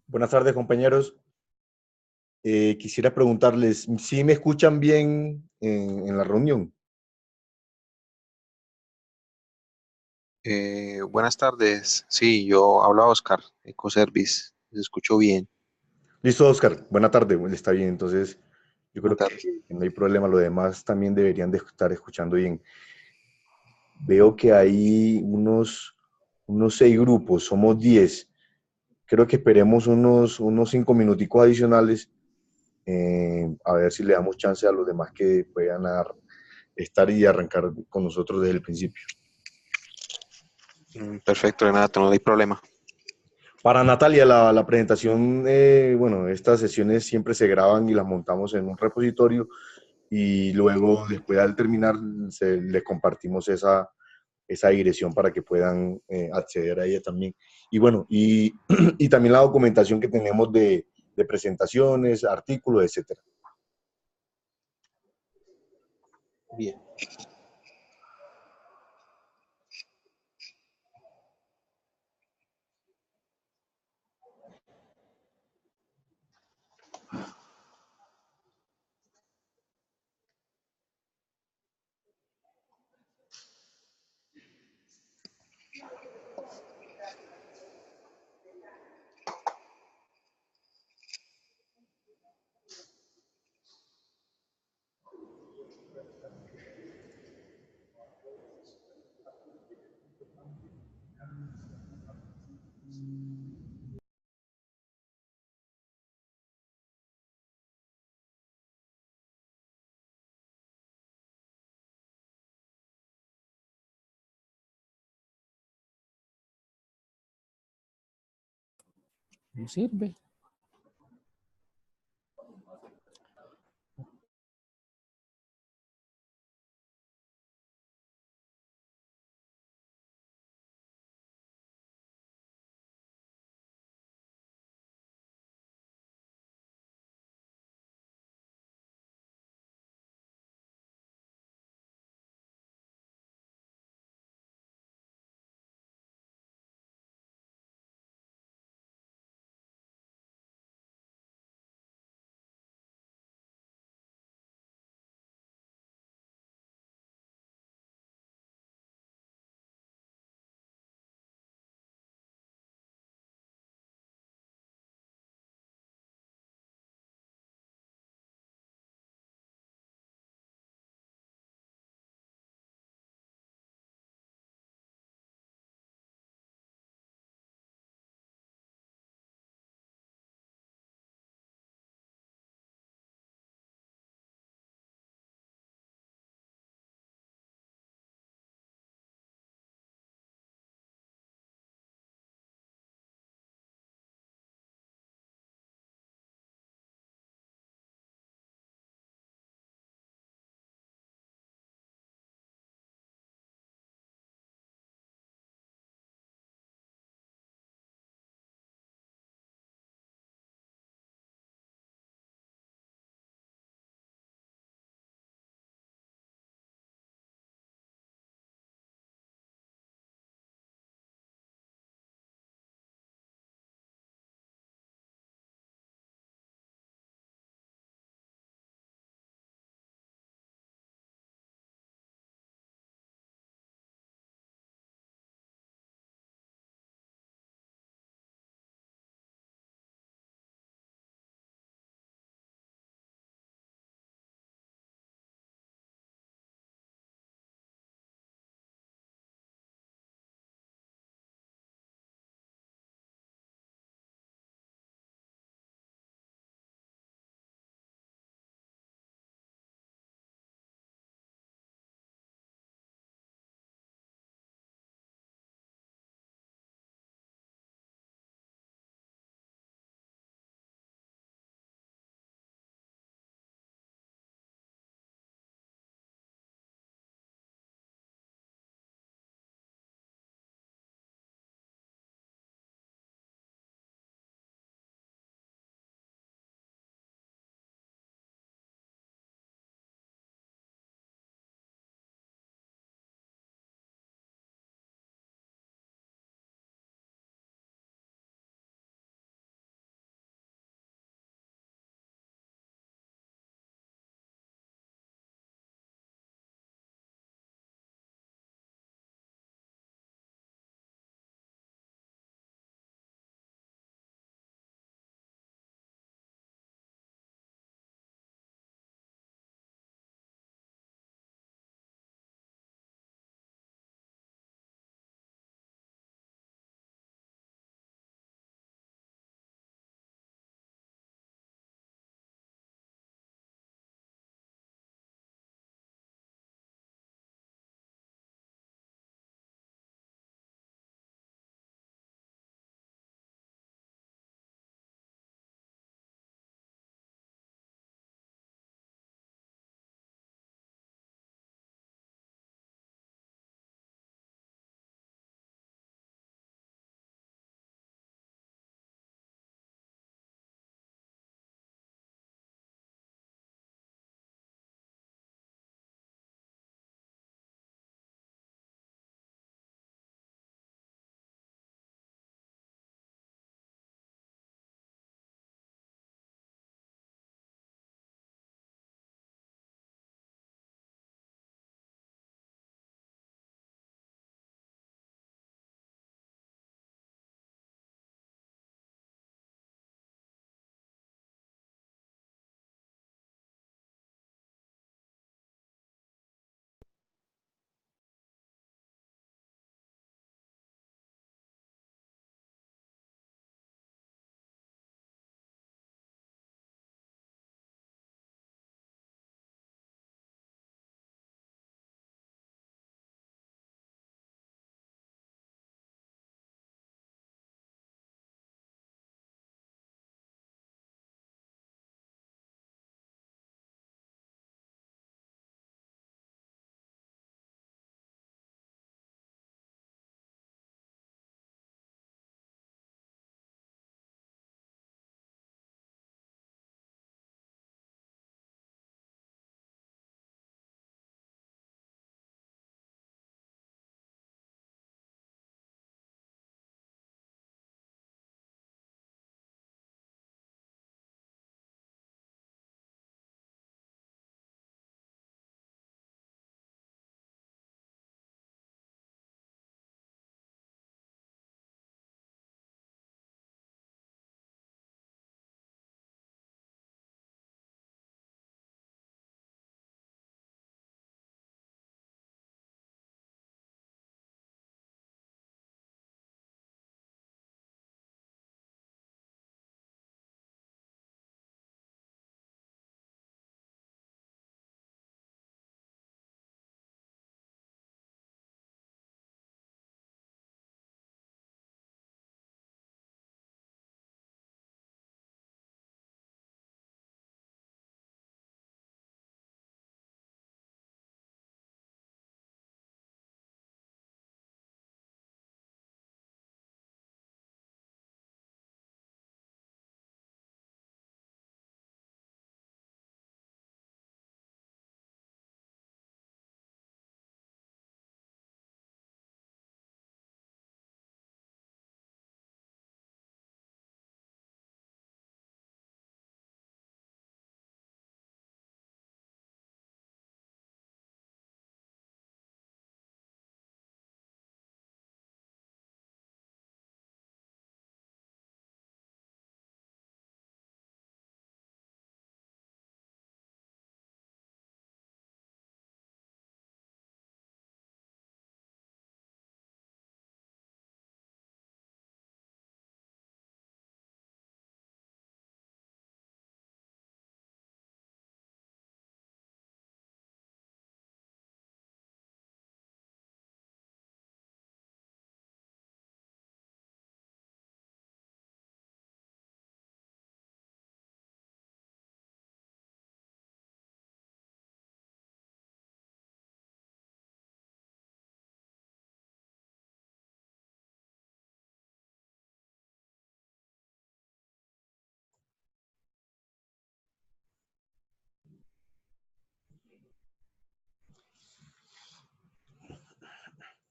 Buenas tardes, compañeros. Quisiera preguntarles si me escuchan bien en la reunión. Buenas tardes. Sí, yo hablo Oscar, Ecoservice. Se escuchó bien. Listo, Oscar. Buena tarde. Bueno, está bien. Entonces, yo creo Buenas que tardes. no hay problema. Los demás también deberían de estar escuchando bien. Veo que hay unos 6 grupos. Somos 10. Creo que esperemos unos 5 minuticos adicionales, a ver si le damos chance a los demás que puedan estar y arrancar con nosotros desde el principio. Perfecto, Renato, no hay problema. Para Natalia, la presentación, bueno, estas sesiones siempre se graban y las montamos en un repositorio y luego, después al terminar, les compartimos esa dirección para que puedan acceder a ella también. Y bueno, y también la documentación que tenemos de presentaciones, artículos, etcétera. Bien. No sirve.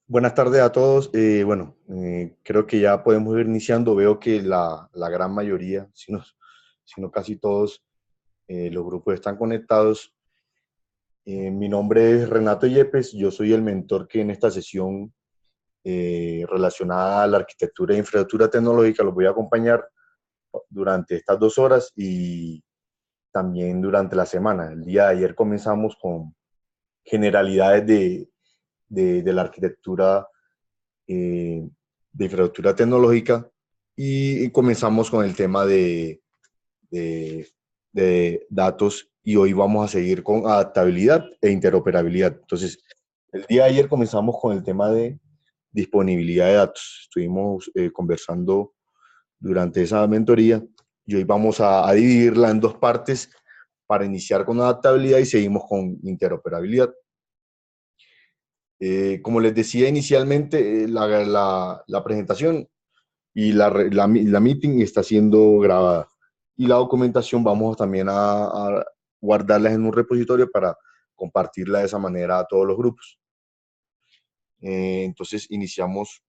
Buenas tardes a todos. Creo que ya podemos ir iniciando. Veo que la gran mayoría, si no casi todos, los grupos están conectados. Mi nombre es Renato Yepes. Yo soy el mentor que en esta sesión relacionada a la arquitectura e infraestructura tecnológica los voy a acompañar durante estas 2 horas y también durante la semana. El día de ayer comenzamos con generalidades de la arquitectura de infraestructura tecnológica y comenzamos con el tema de, de datos y hoy vamos a seguir con adaptabilidad e interoperabilidad. Entonces, el día de ayer comenzamos con el tema de disponibilidad de datos. Estuvimos conversando durante esa mentoría y hoy vamos a dividirla en dos partes para iniciar con adaptabilidad y seguimos con interoperabilidad. Como les decía inicialmente, la presentación y la meeting está siendo grabada. Y la documentación vamos también a guardarlas en un repositorio para compartirla de esa manera a todos los grupos. Entonces iniciamos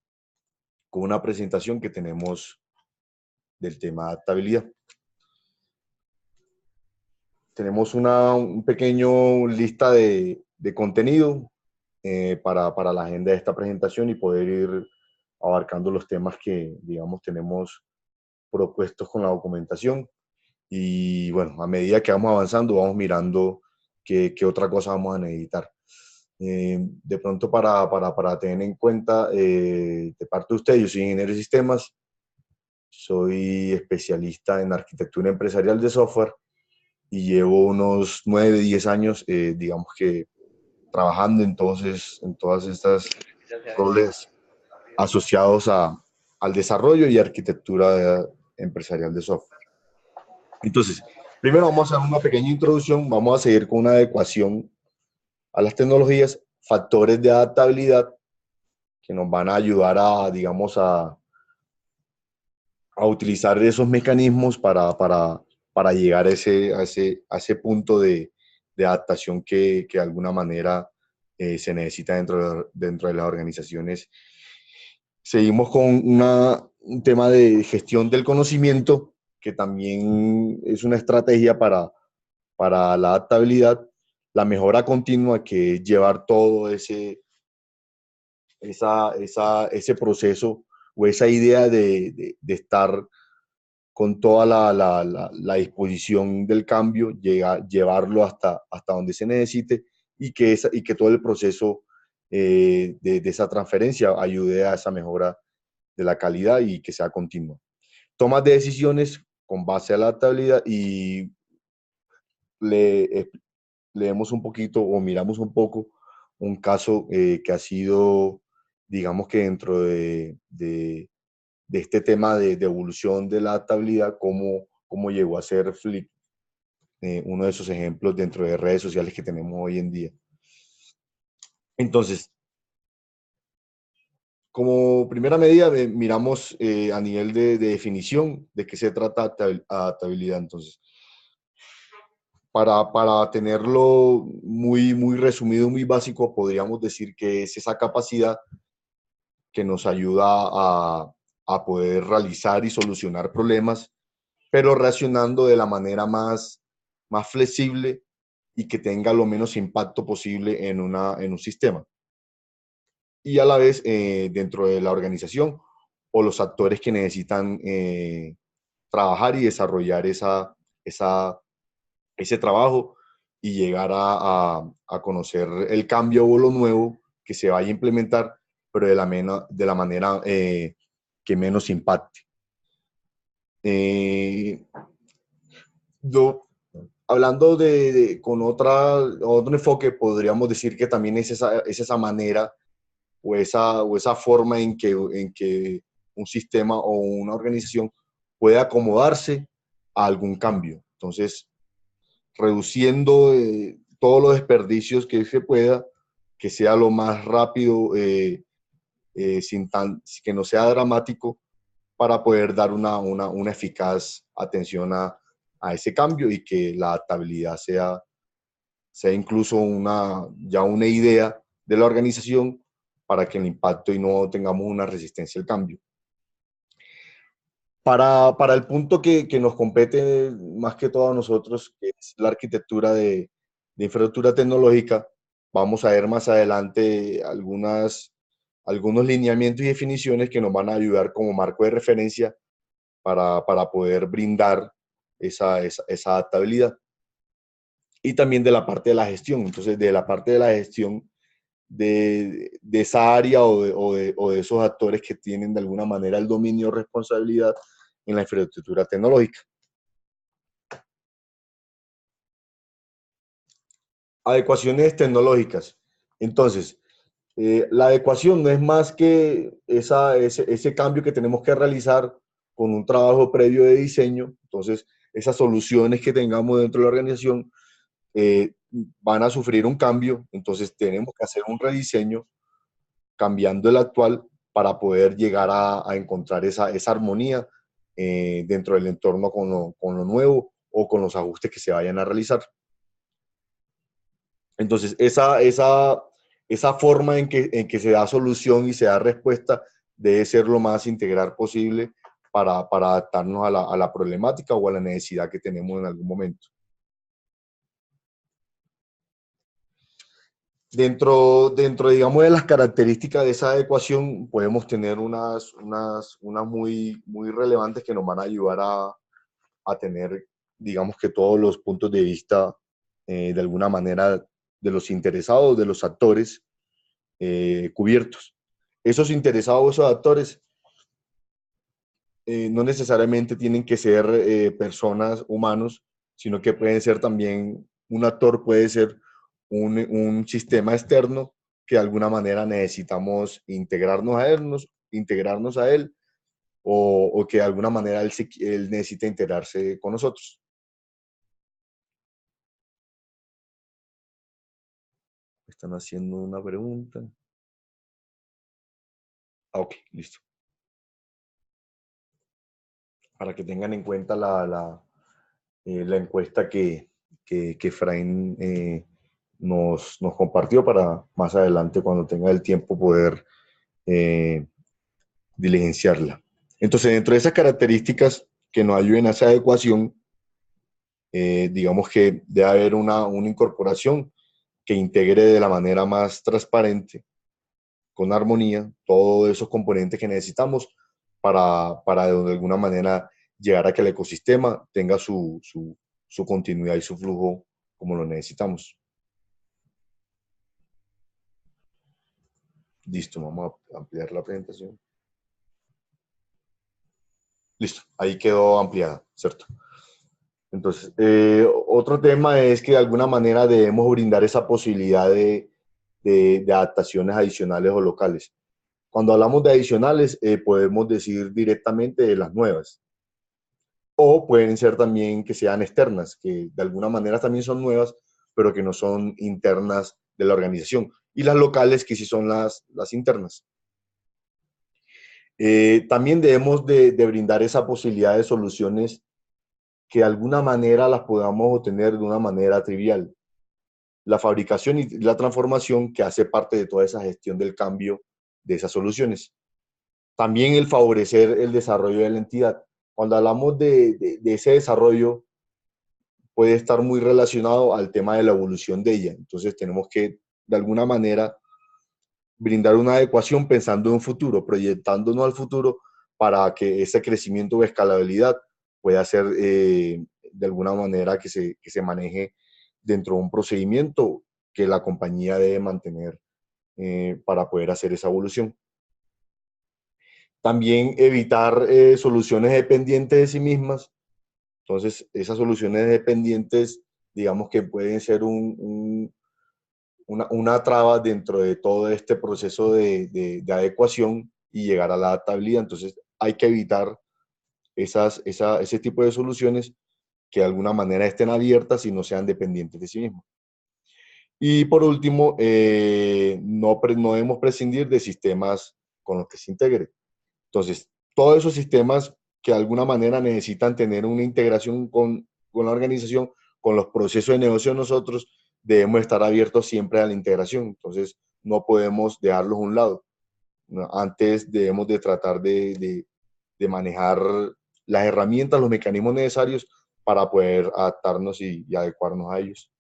con una presentación que tenemos del tema de adaptabilidad. Tenemos un pequeño lista de contenido para la agenda de esta presentación y poder ir abarcando los temas que, digamos, tenemos propuestos con la documentación. Y bueno, a medida que vamos avanzando, vamos mirando qué otra cosa vamos a necesitar. De pronto, para tener en cuenta, de parte de usted, yo soy ingeniero de sistemas, soy especialista en arquitectura empresarial de software y llevo unos 9, 10 años, digamos que trabajando en todas estas roles asociados al desarrollo y arquitectura empresarial de software. Entonces, primero vamos a hacer una pequeña introducción, vamos a seguir con una adecuación a las tecnologías, factores de adaptabilidad que nos van a ayudar digamos, a utilizar esos mecanismos para llegar a ese punto de adaptación que de alguna manera se necesita dentro de las organizaciones. Seguimos con un tema de gestión del conocimiento, que también es una estrategia para la adaptabilidad, la mejora continua, que es llevar todo ese proceso o esa idea de estar con toda la disposición del cambio, llevarlo hasta donde se necesite y que todo el proceso de esa transferencia ayude a esa mejora de la calidad y que sea continua. Tomas de decisiones con base a la adaptabilidad y le, leemos un poquito o miramos un poco un caso que ha sido, digamos que dentro de este tema de evolución de la adaptabilidad, cómo llegó a ser Flip, uno de esos ejemplos dentro de redes sociales que tenemos hoy en día. Entonces, como primera medida, miramos a nivel de definición de qué se trata adaptabilidad. Entonces, para tenerlo muy resumido, muy básico, podríamos decir que es esa capacidad que nos ayuda a poder realizar y solucionar problemas, pero reaccionando de la manera más flexible y que tenga lo menos impacto posible en un sistema. Y a la vez dentro de la organización o los actores que necesitan trabajar y desarrollar ese trabajo y llegar a conocer el cambio o lo nuevo que se vaya a implementar, pero de la manera que menos impacte. Yo, hablando con otro enfoque, podríamos decir que también es esa manera o esa forma en que un sistema o una organización puede acomodarse a algún cambio. Entonces, reduciendo todos los desperdicios que se pueda, que sea lo más rápido, que no sea dramático, para poder dar una eficaz atención a ese cambio y que la adaptabilidad sea incluso ya una idea de la organización para que el impacto y no tengamos una resistencia al cambio. Para el punto que nos compete más que todo a nosotros, que es la arquitectura de infraestructura tecnológica, vamos a ver más adelante algunos lineamientos y definiciones que nos van a ayudar como marco de referencia para poder brindar esa adaptabilidad. Y también de la parte de la gestión. Entonces, de la parte de la gestión de esa área o de esos actores que tienen de alguna manera el dominio o responsabilidad en la infraestructura tecnológica. Adecuaciones tecnológicas. Entonces, la adecuación no es más que ese cambio que tenemos que realizar con un trabajo previo de diseño. Entonces, esas soluciones que tengamos dentro de la organización van a sufrir un cambio. Entonces, tenemos que hacer un rediseño cambiando el actual para poder llegar a encontrar esa armonía dentro del entorno con lo nuevo o con los ajustes que se vayan a realizar. Entonces, esa forma en que se da solución y se da respuesta debe ser lo más integral posible para adaptarnos a la problemática o a la necesidad que tenemos en algún momento. Dentro, digamos, de las características de esa adecuación, podemos tener unas muy relevantes que nos van a ayudar a tener, digamos, que todos los puntos de vista, de alguna manera, de los interesados, de los actores, cubiertos. Esos interesados, esos actores, no necesariamente tienen que ser personas, humanos, sino que pueden ser también, un actor puede ser un sistema externo que de alguna manera necesitamos integrarnos a él o que de alguna manera él necesita integrarse con nosotros. Están haciendo una pregunta. Ok, listo. Para que tengan en cuenta la encuesta que Efraín nos compartió para más adelante, cuando tenga el tiempo, poder diligenciarla. Entonces, dentro de esas características que nos ayuden a esa adecuación, digamos que debe haber una incorporación que integre de la manera más transparente, con armonía, todos esos componentes que necesitamos para de alguna manera llegar a que el ecosistema tenga su continuidad y su flujo como lo necesitamos. Listo, vamos a ampliar la presentación. Listo, ahí quedó ampliada, ¿cierto? Entonces, otro tema es que de alguna manera debemos brindar esa posibilidad de adaptaciones adicionales o locales. Cuando hablamos de adicionales, podemos decir directamente de las nuevas. O pueden ser también que sean externas, que de alguna manera también son nuevas, pero que no son internas de la organización. Y las locales, que sí son las internas. También debemos de brindar esa posibilidad de soluciones que de alguna manera las podamos obtener de una manera trivial. La fabricación y la transformación, que hace parte de toda esa gestión del cambio de esas soluciones. También el favorecer el desarrollo de la entidad. Cuando hablamos de ese desarrollo, puede estar muy relacionado al tema de la evolución de ella. Entonces tenemos que, de alguna manera, brindar una adecuación pensando en un futuro, proyectándonos al futuro para que ese crecimiento o escalabilidad pueda ser de alguna manera que se maneje dentro de un procedimiento que la compañía debe mantener para poder hacer esa evolución. También evitar soluciones dependientes de sí mismas. Entonces, esas soluciones dependientes, digamos que pueden ser una traba dentro de todo este proceso de adecuación y llegar a la adaptabilidad. Entonces, hay que evitar ese tipo de soluciones que de alguna manera estén abiertas y no sean dependientes de sí mismas. Y por último, no debemos prescindir de sistemas con los que se integre. Entonces, todos esos sistemas que de alguna manera necesitan tener una integración con la organización, con los procesos de negocio de nosotros, debemos estar abiertos siempre a la integración. Entonces, no podemos dejarlos a un lado. ¿No? Antes debemos de tratar de manejar las herramientas, los mecanismos necesarios para poder adaptarnos y adecuarnos a ellos.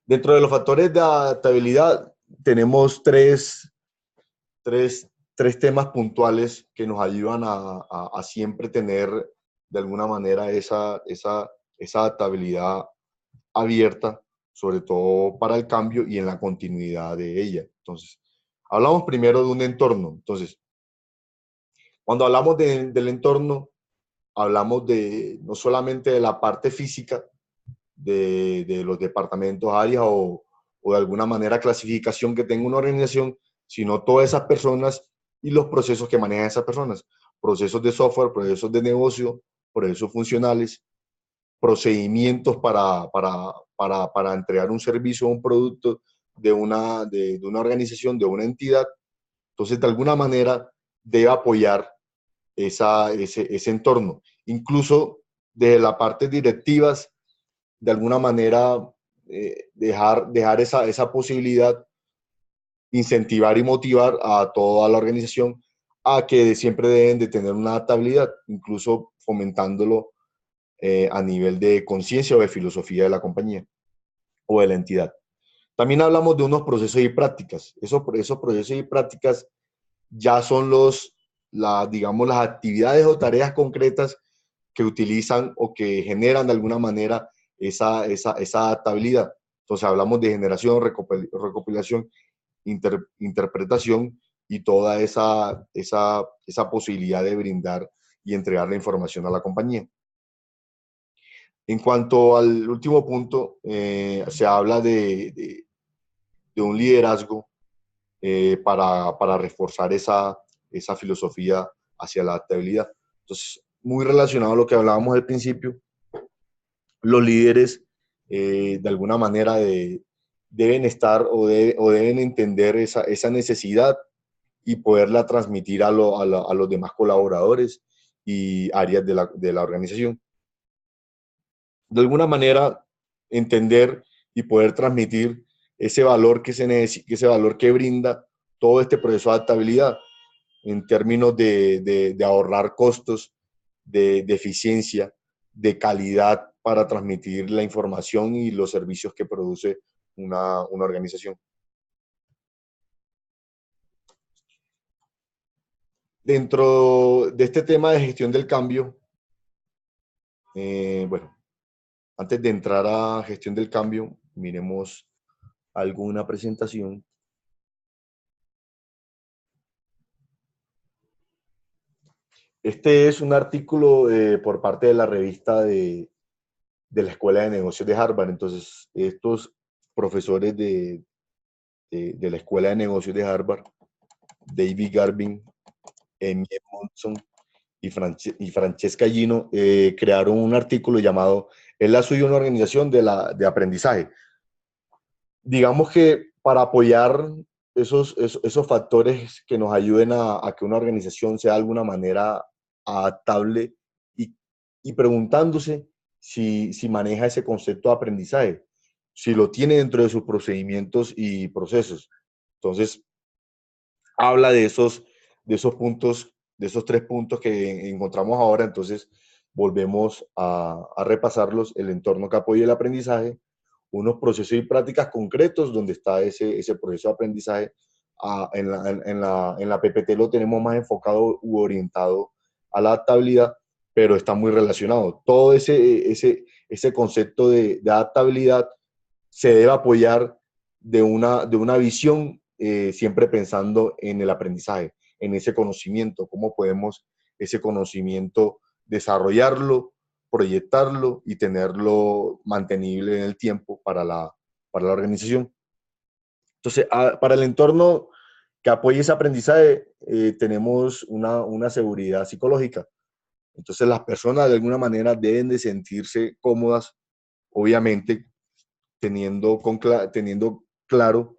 Dentro de los factores de adaptabilidad tenemos tres temas puntuales que nos ayudan a siempre tener de alguna manera esa adaptabilidad abierta, sobre todo para el cambio y en la continuidad de ella. Entonces, hablamos primero de un entorno. Entonces, cuando hablamos del entorno, hablamos no solamente de la parte física de los departamentos, áreas o de alguna manera clasificación que tenga una organización, sino todas esas personas y los procesos que manejan esas personas. Procesos de software, procesos de negocio, procesos funcionales, procedimientos para entregar un servicio o un producto de una organización, de una entidad. Entonces, de alguna manera, debe apoyar ese entorno. Incluso de las partes directivas, de alguna manera, dejar esa posibilidad, incentivar y motivar a toda la organización a que siempre deben de tener una adaptabilidad, incluso fomentándolo a nivel de conciencia o de filosofía de la compañía o de la entidad. También hablamos de unos procesos y prácticas. Esos procesos y prácticas ya son digamos, las actividades o tareas concretas que utilizan o que generan de alguna manera esa adaptabilidad. Entonces hablamos de generación, recopilación, interpretación y toda esa posibilidad de brindar y entregar la información a la compañía. En cuanto al último punto, se habla de un liderazgo para reforzar esa filosofía hacia la adaptabilidad. Entonces, muy relacionado a lo que hablábamos al principio, los líderes de alguna manera deben estar o deben entender esa necesidad y poderla transmitir a los demás colaboradores y áreas de la organización. De alguna manera, entender y poder transmitir ese valor ese valor que brinda todo este proceso de adaptabilidad en términos de ahorrar costos, de eficiencia, de calidad para transmitir la información y los servicios que produce una organización. Dentro de este tema de gestión del cambio, bueno, antes de entrar a gestión del cambio, miremos alguna presentación. Este es un artículo por parte de la revista de la Escuela de Negocios de Harvard. Entonces, estos profesores de la Escuela de Negocios de Harvard, David Garvin, Emmy Monson y Francesca Gino, crearon un artículo llamado "¿Es la suya una organización de aprendizaje?". Digamos que para apoyar esos factores que nos ayuden a que una organización sea de alguna manera adaptable y preguntándose si maneja ese concepto de aprendizaje, si lo tiene dentro de sus procedimientos y procesos. Entonces, habla de esos puntos, de esos tres puntos que encontramos ahora. Entonces, volvemos a repasarlos: el entorno que apoya el aprendizaje, unos procesos y prácticas concretos donde está ese proceso de aprendizaje. En la PPT lo tenemos más enfocado u orientado a la adaptabilidad, pero está muy relacionado. Todo ese concepto de adaptabilidad se debe apoyar de una visión, siempre pensando en el aprendizaje, en ese conocimiento, cómo podemos ese conocimiento desarrollarlo, proyectarlo y tenerlo mantenible en el tiempo para la organización. Entonces, para el entorno que apoye ese aprendizaje, tenemos una seguridad psicológica. Entonces, las personas de alguna manera deben de sentirse cómodas, obviamente, teniendo claro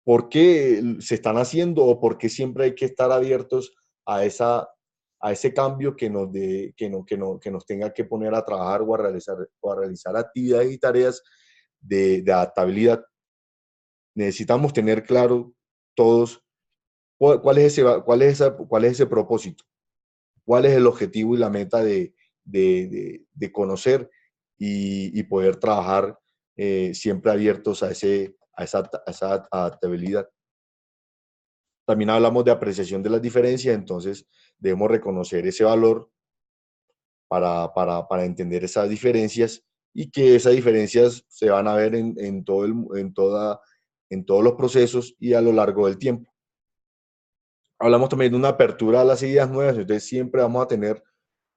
por qué se están haciendo o por qué siempre hay que estar abiertos a ese cambio que nos tenga que poner a trabajar o a realizar actividades y tareas de adaptabilidad. necesitamos tener claro todos cuál es ese propósito, cuál es el objetivo y la meta de conocer y poder trabajar siempre abiertos a esa adaptabilidad. También hablamos de apreciación de las diferencias, entonces debemos reconocer ese valor para entender esas diferencias y que esas diferencias se van a ver en todos los procesos y a lo largo del tiempo. Hablamos también de una apertura a las ideas nuevas, entonces siempre vamos a tener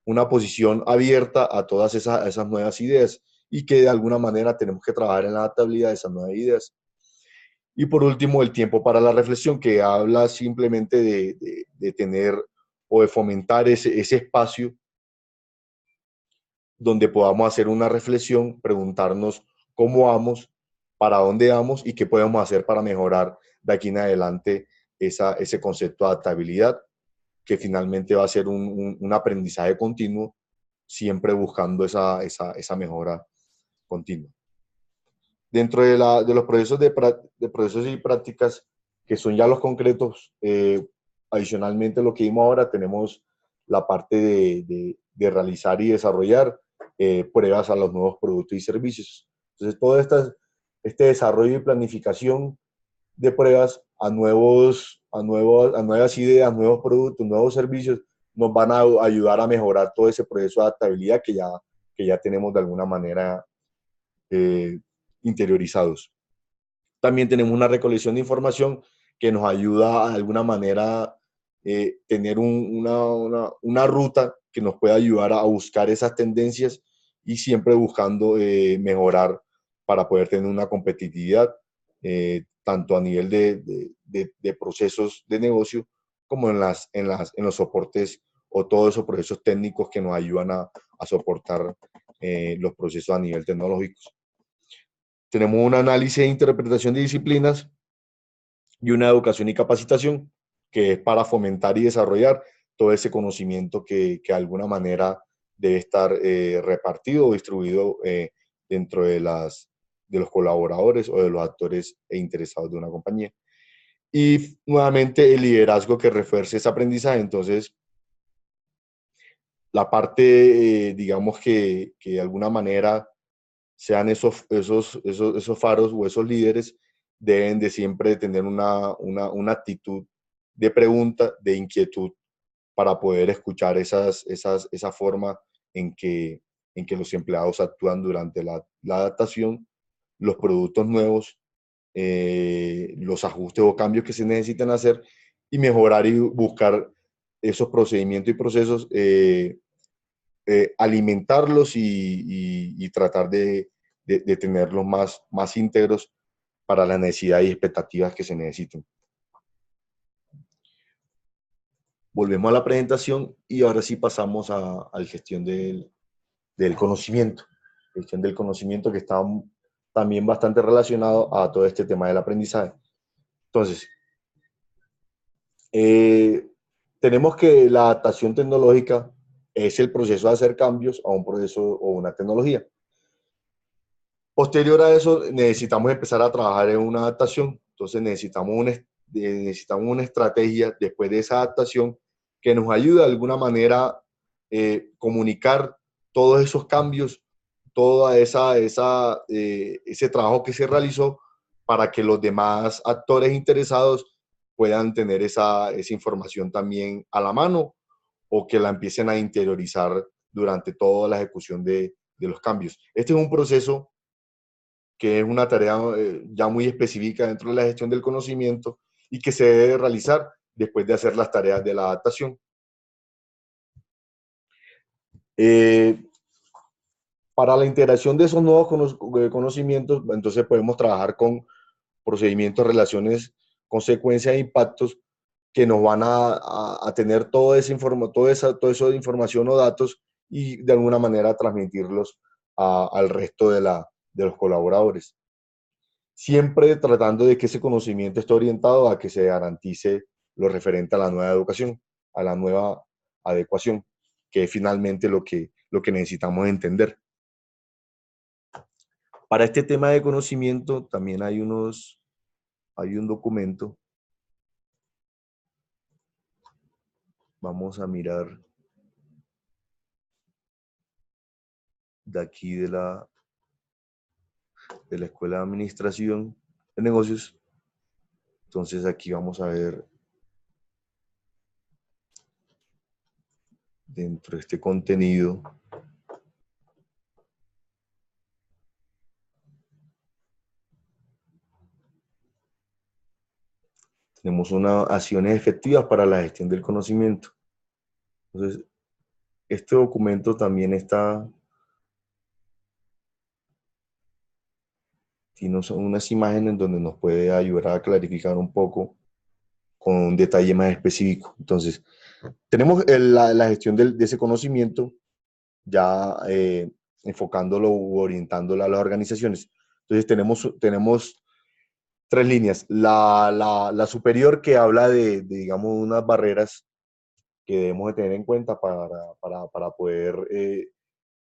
una posición abierta a todas esas nuevas ideas y que de alguna manera tenemos que trabajar en la adaptabilidad de esas nuevas ideas. Y por último, el tiempo para la reflexión, que habla simplemente de tener o de fomentar ese espacio donde podamos hacer una reflexión, preguntarnos cómo vamos, para dónde vamos y qué podemos hacer para mejorar de aquí en adelante ese concepto de adaptabilidad, que finalmente va a ser un aprendizaje continuo, siempre buscando esa mejora continua. Dentro de los procesos y prácticas, que son ya los concretos, adicionalmente lo que vimos ahora, tenemos la parte de realizar y desarrollar pruebas a los nuevos productos y servicios. Entonces, este desarrollo y planificación de pruebas a nuevas ideas, nuevos productos, nuevos servicios, nos van a ayudar a mejorar todo ese proceso de adaptabilidad que ya tenemos de alguna manera eh, interiorizados. También tenemos una recolección de información que nos ayuda de alguna manera a tener una ruta que nos pueda ayudar a buscar esas tendencias y siempre buscando mejorar para poder tener una competitividad, tanto a nivel de procesos de negocio como en los soportes o todos esos procesos técnicos que nos ayudan a soportar los procesos a nivel tecnológico. Tenemos un análisis e interpretación de disciplinas y una educación y capacitación que es para fomentar y desarrollar todo ese conocimiento que de alguna manera debe estar repartido o distribuido dentro de los colaboradores o de los actores e interesados de una compañía. Y nuevamente el liderazgo que refuerce ese aprendizaje. Entonces, la parte, digamos que de alguna manera sean esos faros o esos líderes, deben de siempre tener una actitud de pregunta, de inquietud, para poder escuchar esa forma en que los empleados actúan durante la adaptación, los productos nuevos, los ajustes o cambios que se necesitan hacer y mejorar y buscar esos procedimientos y procesos, alimentarlos y tratar de tenerlos más íntegros para las necesidades y expectativas que se necesiten. Volvemos a la presentación y ahora sí pasamos a la gestión del conocimiento. Gestión del conocimiento que está también bastante relacionado a todo este tema del aprendizaje. Entonces, tenemos que la adaptación tecnológica es el proceso de hacer cambios a un proceso o una tecnología. Posterior a eso, necesitamos empezar a trabajar en una adaptación. Entonces, necesitamos una estrategia después de esa adaptación que nos ayude de alguna manera a comunicar todos esos cambios, ese trabajo que se realizó para que los demás actores interesados puedan tener esa información también a la mano o que la empiecen a interiorizar durante toda la ejecución de los cambios. Este es un proceso que es una tarea ya muy específica dentro de la gestión del conocimiento y que se debe realizar después de hacer las tareas de la adaptación. Para la integración de esos nuevos conocimientos, entonces podemos trabajar con procedimientos, relaciones, consecuencias e impactos que nos van a tener toda esa información o datos y de alguna manera transmitirlos al resto de los colaboradores. Siempre tratando de que ese conocimiento esté orientado a que se garantice lo referente a la nueva educación, a la nueva adecuación, que es finalmente lo que necesitamos entender. Para este tema de conocimiento también hay unos hay un documento. Vamos a mirar de aquí de la Escuela de Administración de Negocios. Entonces aquí vamos a ver dentro de este contenido tenemos unas acciones efectivas para la gestión del conocimiento. Entonces, este documento también tiene unas imágenes donde nos puede ayudar a clarificar un poco con un detalle más específico. Entonces, tenemos la gestión de ese conocimiento ya enfocándolo u orientándolo a las organizaciones. Entonces, tenemos tres líneas. La superior que habla digamos, unas barreras que debemos de tener en cuenta para poder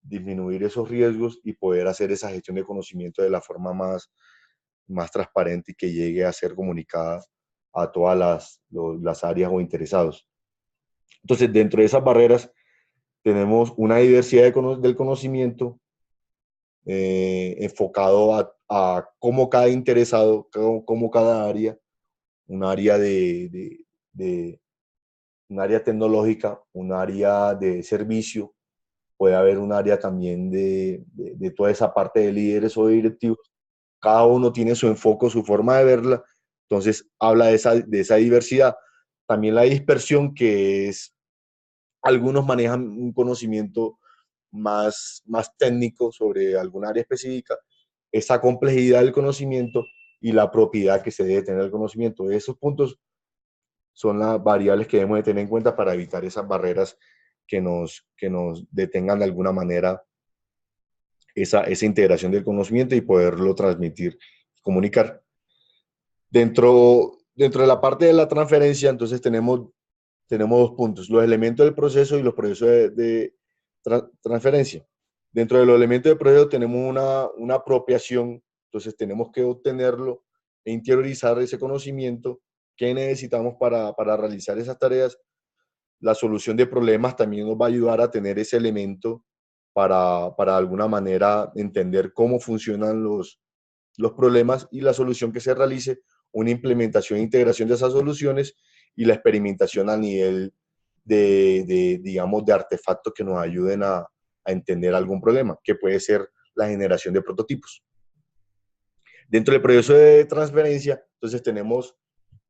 disminuir esos riesgos y poder hacer esa gestión de conocimiento de la forma más transparente y que llegue a ser comunicada a todas las áreas o interesados. Entonces, dentro de esas barreras tenemos una diversidad del conocimiento enfocado a cómo cada interesado, cómo cada área, un área un área tecnológica, un área de servicio, puede haber un área también de toda esa parte de líderes o de directivos. Cada uno tiene su enfoque, su forma de verla, entonces habla de esa diversidad. También la dispersión, que es, algunos manejan un conocimiento más técnico sobre alguna área específica, esa complejidad del conocimiento y la propiedad que se debe tener el conocimiento. Esos puntos son las variables que debemos de tener en cuenta para evitar esas barreras que nos detengan de alguna manera esa integración del conocimiento y poderlo transmitir, comunicar. Dentro de la parte de la transferencia, entonces tenemos dos puntos, los elementos del proceso y los procesos de transferencia. Dentro de los elementos del proceso tenemos una apropiación, entonces tenemos que obtenerlo e interiorizar ese conocimiento que necesitamos para realizar esas tareas. La solución de problemas también nos va a ayudar a tener ese elemento para de alguna manera entender cómo funcionan los problemas y la solución que se realice, una implementación e integración de esas soluciones y la experimentación a nivel digamos, de artefactos que nos ayuden a entender algún problema, que puede ser la generación de prototipos. Dentro del proceso de transferencia, entonces tenemos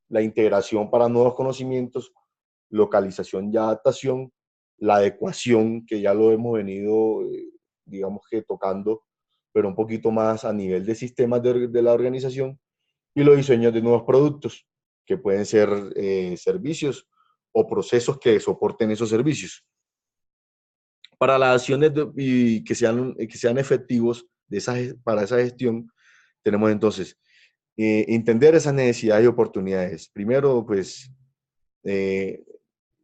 la integración para nuevos conocimientos, localización y adaptación, la adecuación, que ya lo hemos venido, digamos que tocando, pero un poquito más a nivel de sistemas de la organización, y los diseños de nuevos productos, que pueden ser servicios o procesos que soporten esos servicios. Para las acciones y que sean efectivos para esa gestión, tenemos entonces entender esas necesidades y oportunidades. Primero, pues, eh,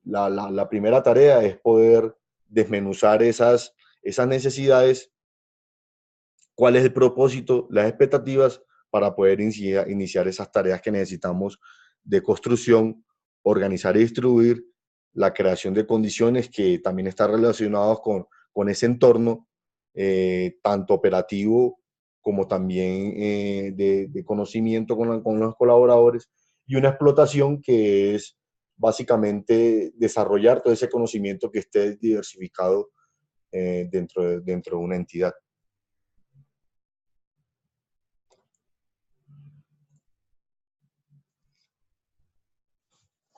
la primera tarea es poder desmenuzar esas necesidades, cuál es el propósito, las expectativas para poder iniciar esas tareas que necesitamos de construcción, organizar y distribuir, la creación de condiciones que también están relacionados con ese entorno, tanto operativo como también de conocimiento con los colaboradores, y una explotación que es básicamente desarrollar todo ese conocimiento que esté diversificado dentro de una entidad.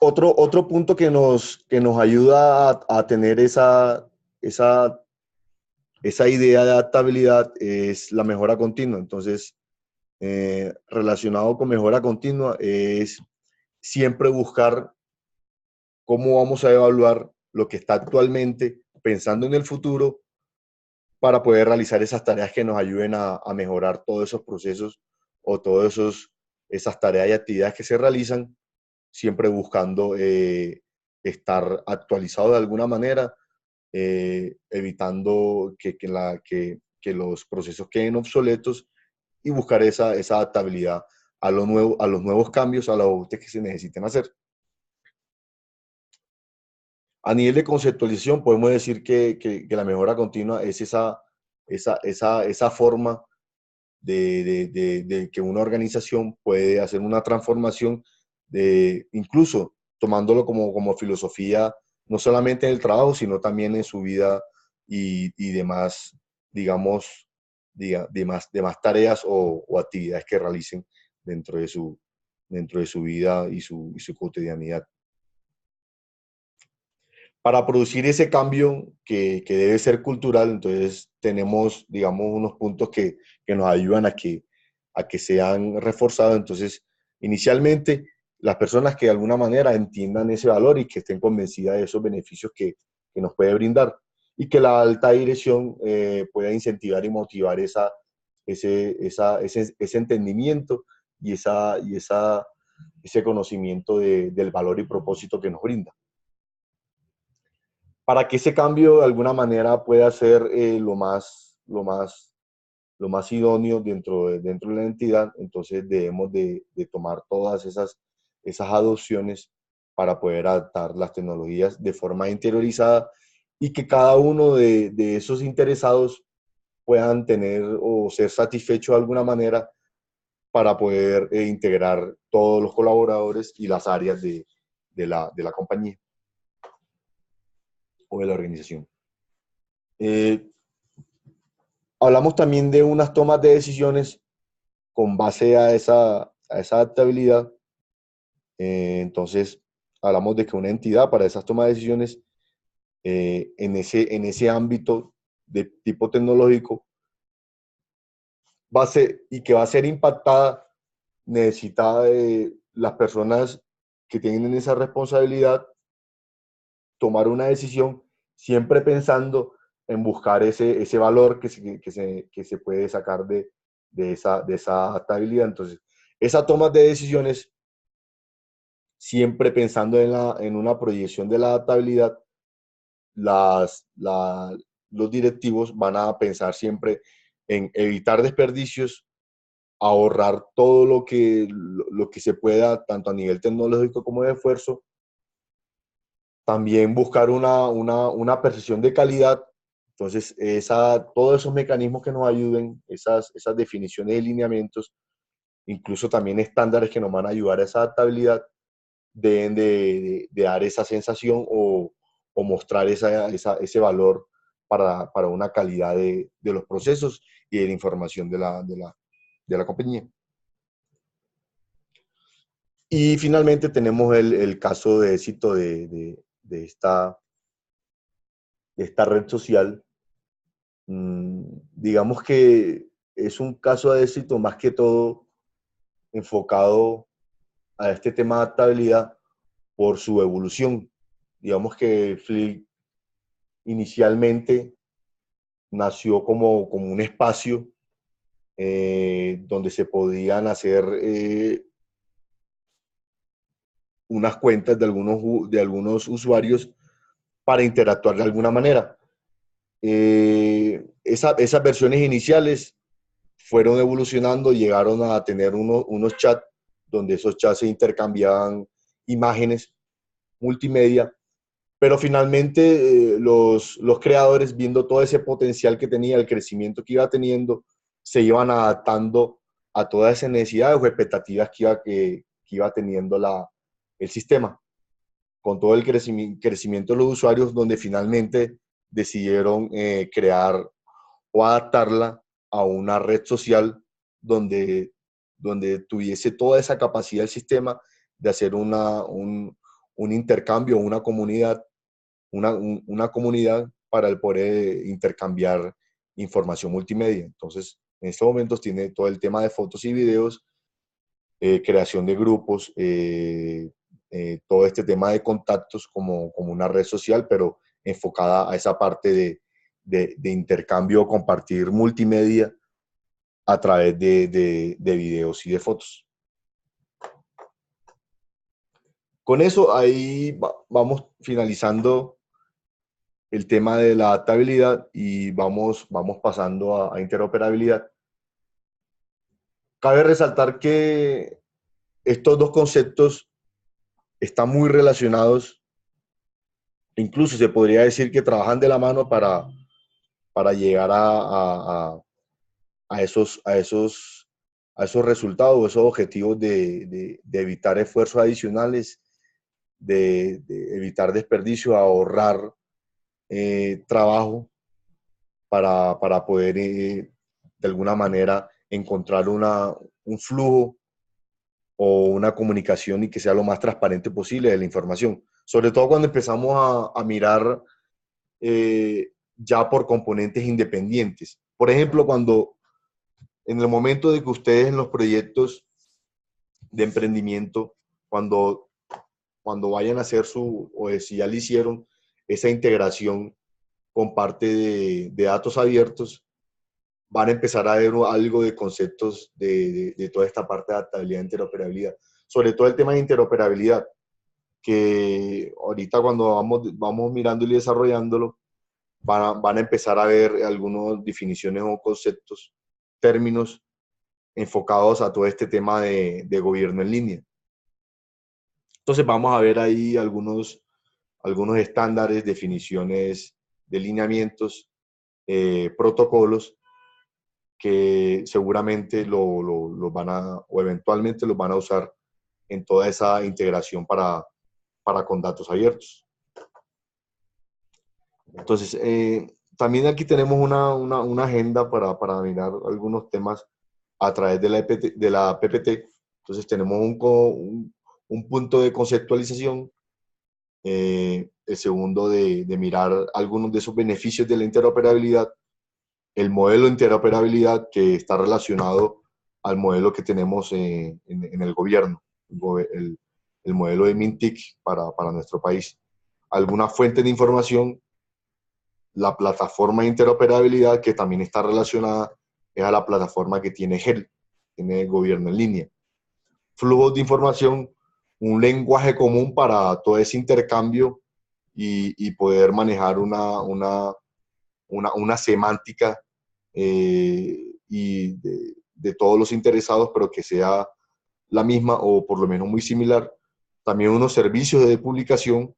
Otro punto que nos ayuda a tener esa, esa idea de adaptabilidad es la mejora continua. Entonces, relacionado con mejora continua es siempre buscar cómo vamos a evaluar lo que está actualmente, pensando en el futuro, para poder realizar esas tareas que nos ayuden a mejorar todos esos procesos o todas esas tareas y actividades que se realizan, siempre buscando estar actualizado de alguna manera, evitando que los procesos queden obsoletos y buscar esa adaptabilidad a los nuevos cambios, a los ajustes que se necesiten hacer. A nivel de conceptualización, podemos decir que la mejora continua es esa forma de que una organización puede hacer una transformación, incluso tomándolo como filosofía, no solamente en el trabajo, sino también en su vida y demás, digamos, demás tareas o actividades que realicen dentro de su vida y su cotidianidad. Para producir ese cambio que debe ser cultural, entonces tenemos, digamos, unos puntos que nos ayudan a que sean reforzados. Entonces, inicialmente, las personas que de alguna manera entiendan ese valor y que estén convencidas de esos beneficios que nos puede brindar, y que la alta dirección pueda incentivar y motivar ese entendimiento y ese conocimiento del valor y propósito que nos brinda, para que ese cambio de alguna manera pueda ser lo más idóneo dentro de la entidad. Entonces debemos de tomar todas esas adopciones para poder adaptar las tecnologías de forma interiorizada y que cada uno de esos interesados puedan tener o ser satisfechos de alguna manera para poder integrar todos los colaboradores y las áreas de la compañía o de la organización. Hablamos también de unas tomas de decisiones con base a esa adaptabilidad. Entonces, hablamos de que una entidad para esas tomas de decisiones en ese ámbito de tipo tecnológico que va a ser impactada, necesita de las personas que tienen esa responsabilidad tomar una decisión siempre pensando en buscar ese valor que se puede sacar de esa adaptabilidad. Entonces, esa toma de decisiones, siempre pensando en una proyección de la adaptabilidad, los directivos van a pensar siempre en evitar desperdicios, ahorrar todo lo que se pueda, tanto a nivel tecnológico como de esfuerzo. También buscar una percepción de calidad. Entonces, todos esos mecanismos que nos ayuden, esas definiciones de lineamientos, incluso también estándares que nos van a ayudar a esa adaptabilidad, deben de dar esa sensación o mostrar ese valor para una calidad de los procesos y de la información de la compañía. Y finalmente tenemos el caso de éxito de esta red social. Digamos que es un caso de éxito más que todo enfocado a este tema de adaptabilidad por su evolución. Digamos que Flick inicialmente nació como un espacio donde se podían hacer unas cuentas de algunos usuarios para interactuar de alguna manera. Esas versiones iniciales fueron evolucionando, llegaron a tener unos chats donde esos chats se intercambiaban imágenes multimedia, pero finalmente los creadores, viendo todo ese potencial que tenía, el crecimiento que iba teniendo, se iban adaptando a todas esas necesidades o expectativas que iba teniendo el sistema, con todo el crecimiento de los usuarios, donde finalmente decidieron crear o adaptarla a una red social donde tuviese toda esa capacidad del sistema de hacer un intercambio, una comunidad para el poder intercambiar información multimedia. Entonces, en estos momentos tiene todo el tema de fotos y videos, creación de grupos, todo este tema de contactos como una red social, pero enfocada a esa parte de intercambio o compartir multimedia a través de videos y de fotos. Con eso, ahí vamos finalizando el tema de la adaptabilidad y vamos pasando a interoperabilidad. Cabe resaltar que estos dos conceptos están muy relacionados, incluso se podría decir que trabajan de la mano para llegar a esos resultados, esos objetivos de evitar esfuerzos adicionales, de evitar desperdicio, ahorrar trabajo para poder de alguna manera encontrar un flujo o una comunicación y que sea lo más transparente posible de la información. Sobre todo cuando empezamos a mirar ya por componentes independientes. Por ejemplo, cuando en el momento de que ustedes en los proyectos de emprendimiento, cuando, cuando vayan a hacer o si ya le hicieron esa integración con parte de datos abiertos, van a empezar a ver algo de conceptos de toda esta parte de adaptabilidad e interoperabilidad. Sobre todo el tema de interoperabilidad, que ahorita cuando vamos mirando y desarrollándolo, van a empezar a ver algunas definiciones o conceptos, términos enfocados a todo este tema de gobierno en línea. Entonces vamos a ver ahí algunos estándares, definiciones de lineamientos, protocolos que seguramente lo van a, o eventualmente los van a usar en toda esa integración para con datos abiertos. Entonces, también aquí tenemos una agenda para mirar algunos temas a través de la PPT. Entonces, tenemos un punto de conceptualización, el segundo de mirar algunos de esos beneficios de la interoperabilidad, el modelo de interoperabilidad que está relacionado al modelo que tenemos en el gobierno, el modelo de Mintic para nuestro país. Alguna fuente de información, la plataforma de interoperabilidad que también está relacionada es a la plataforma que tiene GEL, tiene gobierno en línea. Flujos de información, un lenguaje común para todo ese intercambio y poder manejar una semántica y de todos los interesados, pero que sea la misma o por lo menos muy similar. También unos servicios de publicación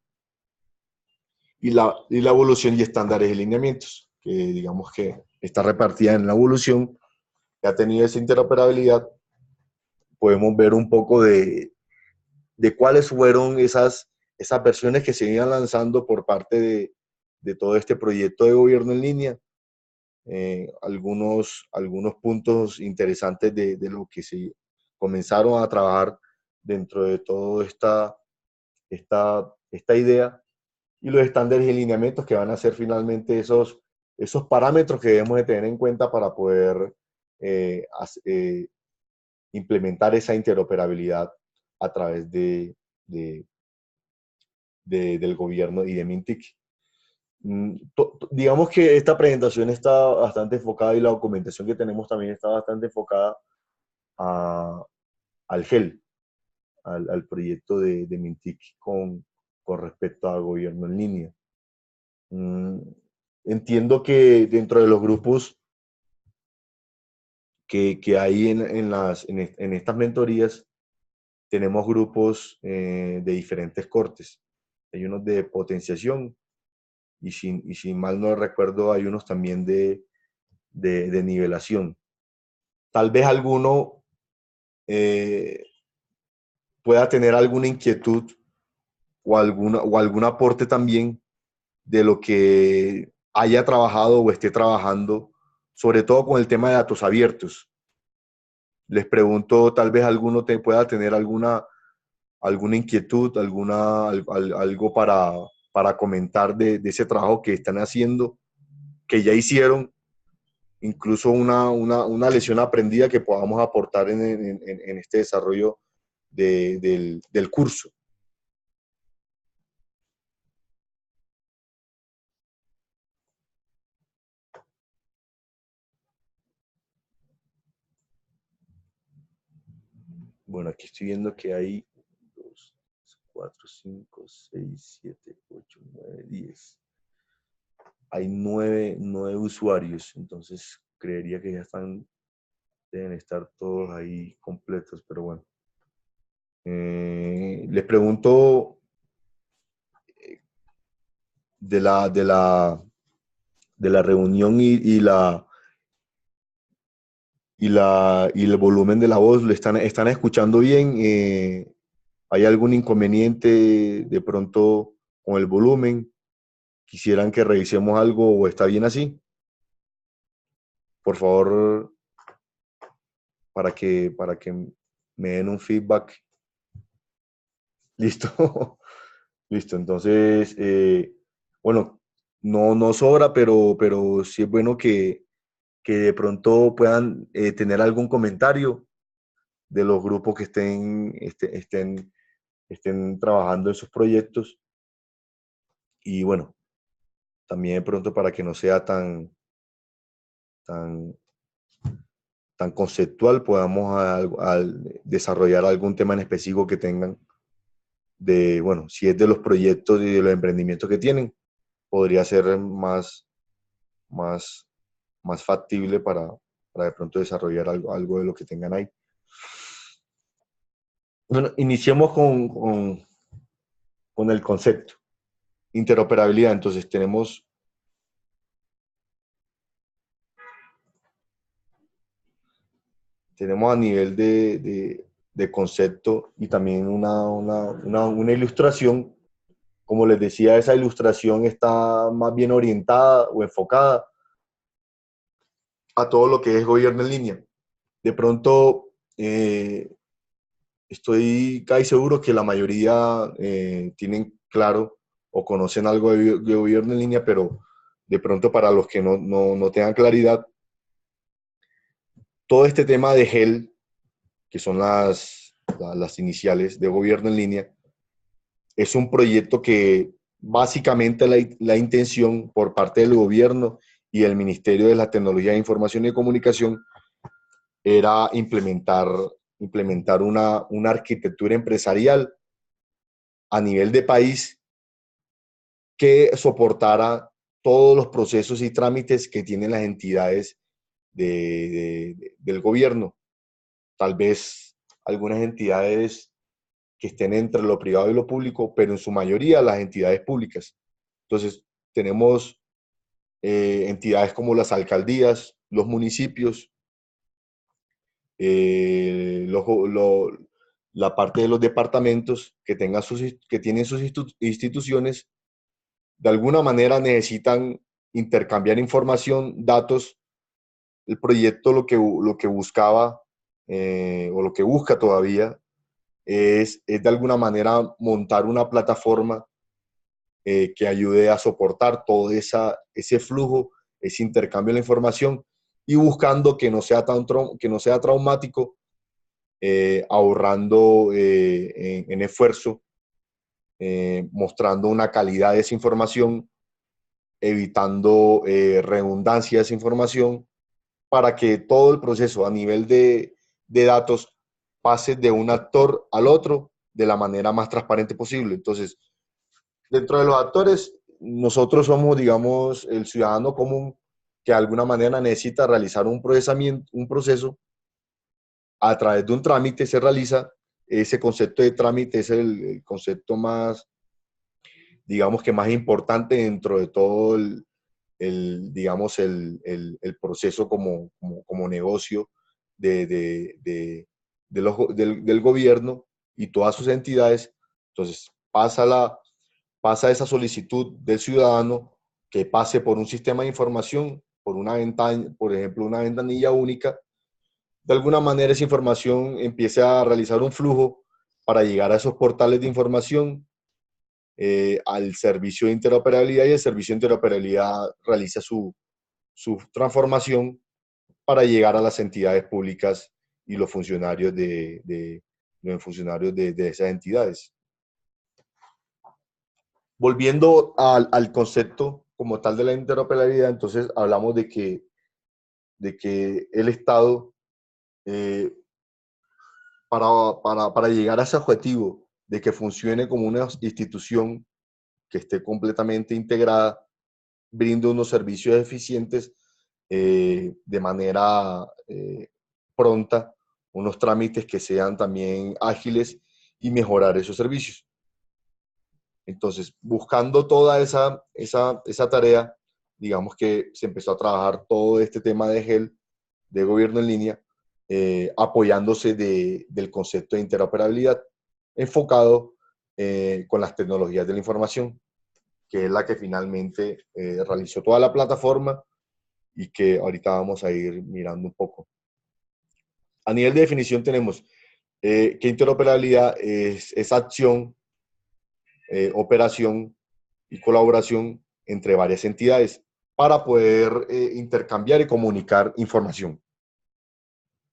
y la evolución y estándares de lineamientos, que digamos que está repartida en la evolución, que ha tenido esa interoperabilidad. Podemos ver un poco de cuáles fueron esas versiones que se iban lanzando por parte de todo este proyecto de gobierno en línea. Algunos puntos interesantes de lo que se comenzaron a trabajar dentro de toda esta idea y los estándares y lineamientos que van a ser finalmente esos parámetros que debemos de tener en cuenta para poder eh, eh, implementar esa interoperabilidad a través del gobierno y de Mintic. Digamos que esta presentación está bastante enfocada y la documentación que tenemos también está bastante enfocada a, al GEL, al proyecto de Mintic con respecto al gobierno en línea. Entiendo que dentro de los grupos que hay en estas mentorías, tenemos grupos de diferentes cortes. Hay unos de potenciación y si mal no recuerdo, hay unos también de nivelación. Tal vez alguno eh, pueda tener alguna inquietud o algún aporte también de lo que haya trabajado o esté trabajando, sobre todo con el tema de datos abiertos. Les pregunto, tal vez alguno pueda tener alguna inquietud, algo para comentar de ese trabajo que están haciendo, que ya hicieron, incluso una lección aprendida que podamos aportar en este desarrollo del curso. Bueno, aquí estoy viendo que hay 2, 4, 5, 6, 7, 8, 9, 10. Hay nueve usuarios, entonces creería que ya están Deben estar todos ahí completos, pero bueno. Les pregunto de la reunión y el volumen de la voz, ¿lo están escuchando bien? ¿Hay algún inconveniente de pronto con el volumen? ¿Quisieran que revisemos algo o está bien así? Por favor, para que me den un feedback. Listo. Listo. Entonces, bueno, no sobra, pero sí es bueno que de pronto puedan tener algún comentario de los grupos que estén trabajando en sus proyectos. Y bueno, también de pronto para que no sea tan, tan conceptual, podamos desarrollar algún tema en específico que tengan bueno, si es de los proyectos y de los emprendimientos que tienen, podría ser más, más factible para de pronto desarrollar algo de lo que tengan ahí. Bueno, iniciemos con el concepto. Interoperabilidad. Entonces tenemos a nivel de concepto y también una ilustración. Como les decía, esa ilustración está más bien orientada o enfocada a todo lo que es gobierno en línea. De pronto, estoy casi seguro que la mayoría tienen claro o conocen algo de gobierno en línea, pero de pronto para los que no tengan claridad, todo este tema de GEL, que son las iniciales de gobierno en línea, es un proyecto que básicamente la intención por parte del gobierno y del Ministerio de la Tecnología de Información y Comunicación era implementar una arquitectura empresarial a nivel de país que soportara todos los procesos y trámites que tienen las entidades del gobierno. Tal vez algunas entidades que estén entre lo privado y lo público, pero en su mayoría las entidades públicas. Entonces, tenemos entidades como las alcaldías, los municipios, eh, lo, lo, la parte de los departamentos que tienen sus instituciones, de alguna manera necesitan intercambiar información, datos. El proyecto lo que buscaba o lo que busca todavía es de alguna manera montar una plataforma que ayude a soportar todo ese flujo, ese intercambio de la información y buscando que no sea, que no sea traumático, ahorrando en esfuerzo, mostrando una calidad de esa información, evitando redundancia de esa información, para que todo el proceso a nivel de datos pase de un actor al otro de la manera más transparente posible. Entonces, dentro de los actores, nosotros somos, digamos, el ciudadano común que de alguna manera necesita realizar un proceso a través de un trámite se realiza. Ese concepto de trámite es el concepto más, digamos que más importante dentro de todo digamos, el proceso como negocio del gobierno y todas sus entidades. Entonces, pasa esa solicitud del ciudadano que pase por un sistema de información, por una ventana, por ejemplo, una ventanilla única. De alguna manera esa información empieza a realizar un flujo para llegar a esos portales de información, al servicio de interoperabilidad, y el servicio de interoperabilidad realiza su transformación para llegar a las entidades públicas y los funcionarios de esas entidades. Volviendo al concepto como tal de la interoperabilidad, entonces hablamos de que el Estado, eh, para llegar a ese objetivo de que funcione como una institución que esté completamente integrada, brinde unos servicios eficientes de manera pronta, unos trámites que sean también ágiles y mejorar esos servicios. Entonces, buscando toda esa tarea, digamos que se empezó a trabajar todo este tema de GEL, de gobierno en línea, apoyándose del concepto de interoperabilidad, enfocado con las tecnologías de la información, que es la que finalmente realizó toda la plataforma y que ahorita vamos a ir mirando un poco. A nivel de definición tenemos que interoperabilidad es acción, operación y colaboración entre varias entidades para poder intercambiar y comunicar información.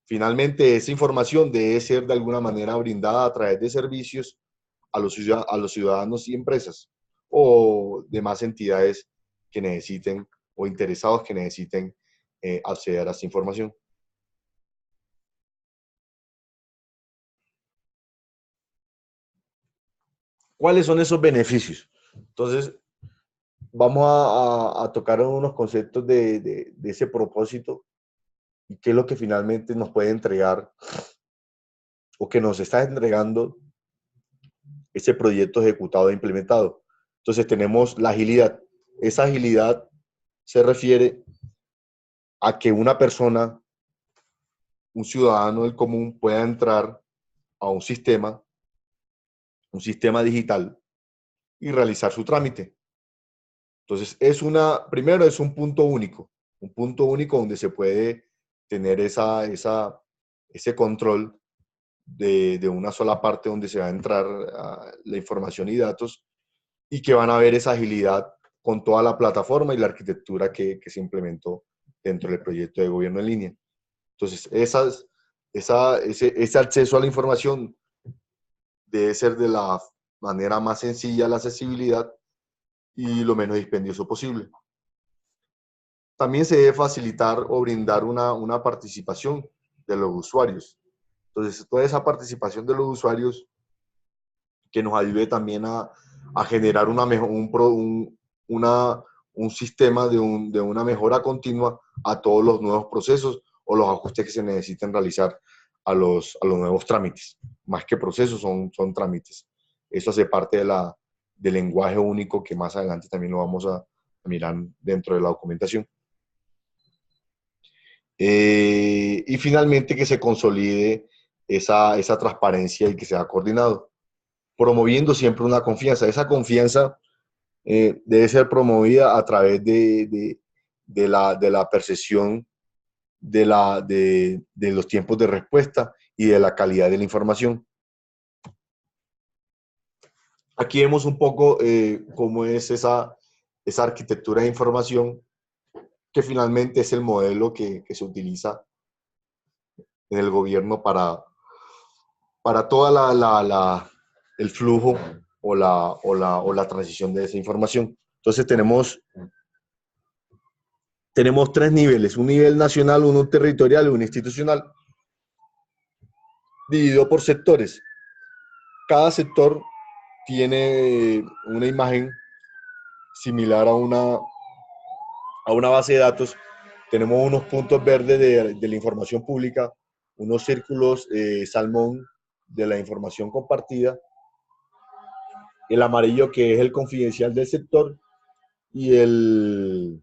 Finalmente, esa información debe ser de alguna manera brindada a través de servicios a los ciudadanos y empresas o demás entidades que necesiten o interesados que necesiten acceder a esa información. ¿Cuáles son esos beneficios? Entonces, vamos a tocar unos conceptos de ese propósito y qué es lo que finalmente nos puede entregar o que nos está entregando ese proyecto ejecutado e implementado. Entonces tenemos la agilidad. Esa agilidad se refiere a que una persona, un ciudadano del común, pueda entrar a un sistema digital y realizar su trámite. Entonces, primero es un punto único donde se puede tener ese control de una sola parte donde se va a entrar la información y datos y que van a ver esa agilidad con toda la plataforma y la arquitectura que se implementó dentro del proyecto de gobierno en línea. Entonces, ese acceso a la información debe ser de la manera más sencilla la accesibilidad y lo menos dispendioso posible. También se debe facilitar o brindar una participación de los usuarios. Entonces, toda esa participación de los usuarios que nos ayude también a generar un sistema de una mejora continua a todos los nuevos procesos o los ajustes que se necesiten realizar a los nuevos trámites. Más que procesos, son trámites. Eso hace parte del lenguaje único que más adelante también lo vamos a mirar dentro de la documentación. Y finalmente que se consolide esa transparencia y que sea coordinado, promoviendo siempre una confianza. Esa confianza debe ser promovida a través de la percepción de los tiempos de respuesta y de la calidad de la información. Aquí vemos un poco cómo es esa arquitectura de información que finalmente es el modelo que se utiliza en el gobierno para toda el flujo o la transición de esa información. Entonces tenemos tres niveles, un nivel nacional, uno territorial y uno institucional, dividido por sectores. Cada sector tiene una imagen similar a una base de datos. Tenemos unos puntos verdes de la información pública, unos círculos salmón de la información compartida, el amarillo que es el confidencial del sector y ¿de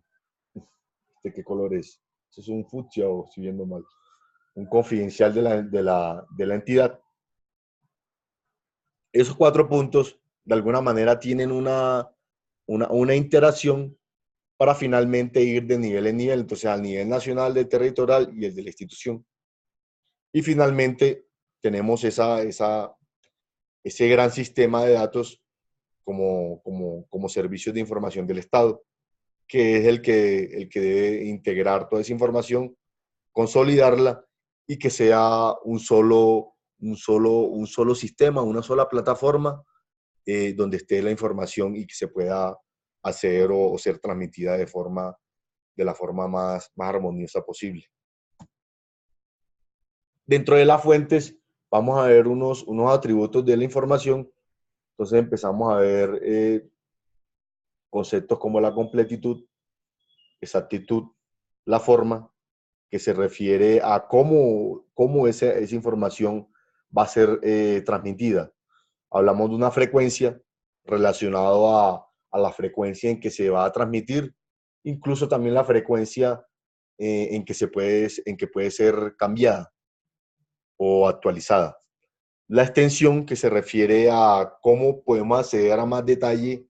qué color es? Eso es un fucsia o estoy viendo mal. Un confidencial de la entidad. Esos 4 puntos de alguna manera tienen una interacción para finalmente ir de nivel en nivel, entonces al nivel nacional, del territorial y el de la institución. Y finalmente tenemos ese gran sistema de datos como servicios de información del Estado, que es el que debe integrar toda esa información, consolidarla y que sea un solo sistema, una sola plataforma donde esté la información y que se pueda hacer o ser transmitida de la forma más armoniosa posible. Dentro de las fuentes vamos a ver unos atributos de la información. Entonces empezamos a ver conceptos como la completitud, exactitud, la forma, que se refiere a cómo esa información va a ser transmitida. Hablamos de una frecuencia relacionado a la frecuencia en que se va a transmitir, incluso también la frecuencia en que puede ser cambiada o actualizada. La extensión, que se refiere a cómo podemos acceder a más detalle,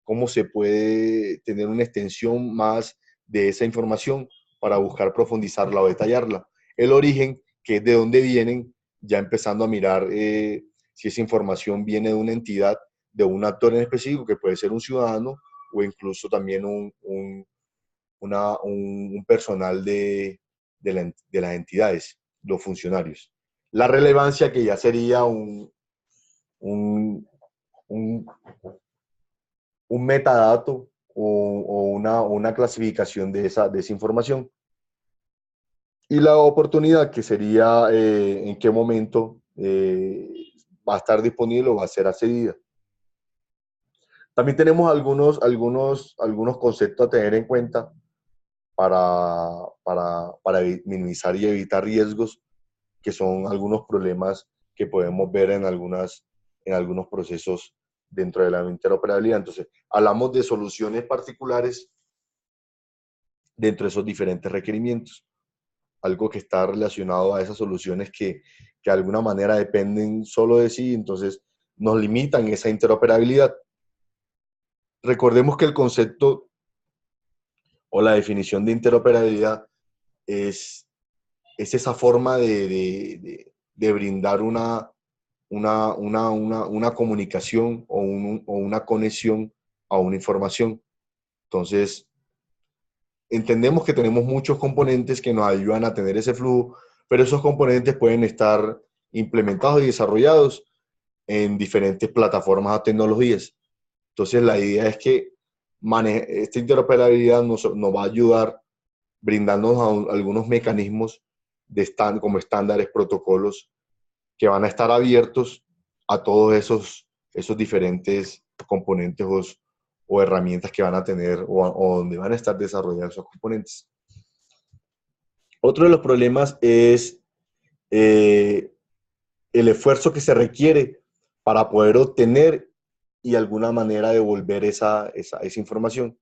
cómo se puede tener una extensión más de esa información para buscar profundizarla o detallarla. El origen, que es de dónde vienen, ya empezando a mirar si esa información viene de una entidad, de un actor en específico, que puede ser un ciudadano o incluso también un personal de las entidades, los funcionarios. La relevancia, que ya sería un, un, un metadato o una clasificación de esa información. Y la oportunidad, que sería en qué momento va a estar disponible o va a ser accedida. También tenemos algunos conceptos a tener en cuenta para minimizar y evitar riesgos, que son algunos problemas que podemos ver en algunos procesos dentro de la interoperabilidad. Entonces, hablamos de soluciones particulares dentro de esos diferentes requerimientos. Algo que está relacionado a esas soluciones que de alguna manera dependen solo de sí, entonces nos limitan esa interoperabilidad. Recordemos que el concepto o la definición de interoperabilidad es esa forma de brindar una comunicación o una conexión a una información. Entonces, entendemos que tenemos muchos componentes que nos ayudan a tener ese flujo, pero esos componentes pueden estar implementados y desarrollados en diferentes plataformas o tecnologías. Entonces, la idea es que esta interoperabilidad nos va a ayudar brindándonos algunos mecanismos como estándares, protocolos, que van a estar abiertos a todos esos diferentes componentes o herramientas que van a tener o donde van a estar desarrollados esos componentes. Otro de los problemas es el esfuerzo que se requiere para poder obtener y de alguna manera devolver esa información.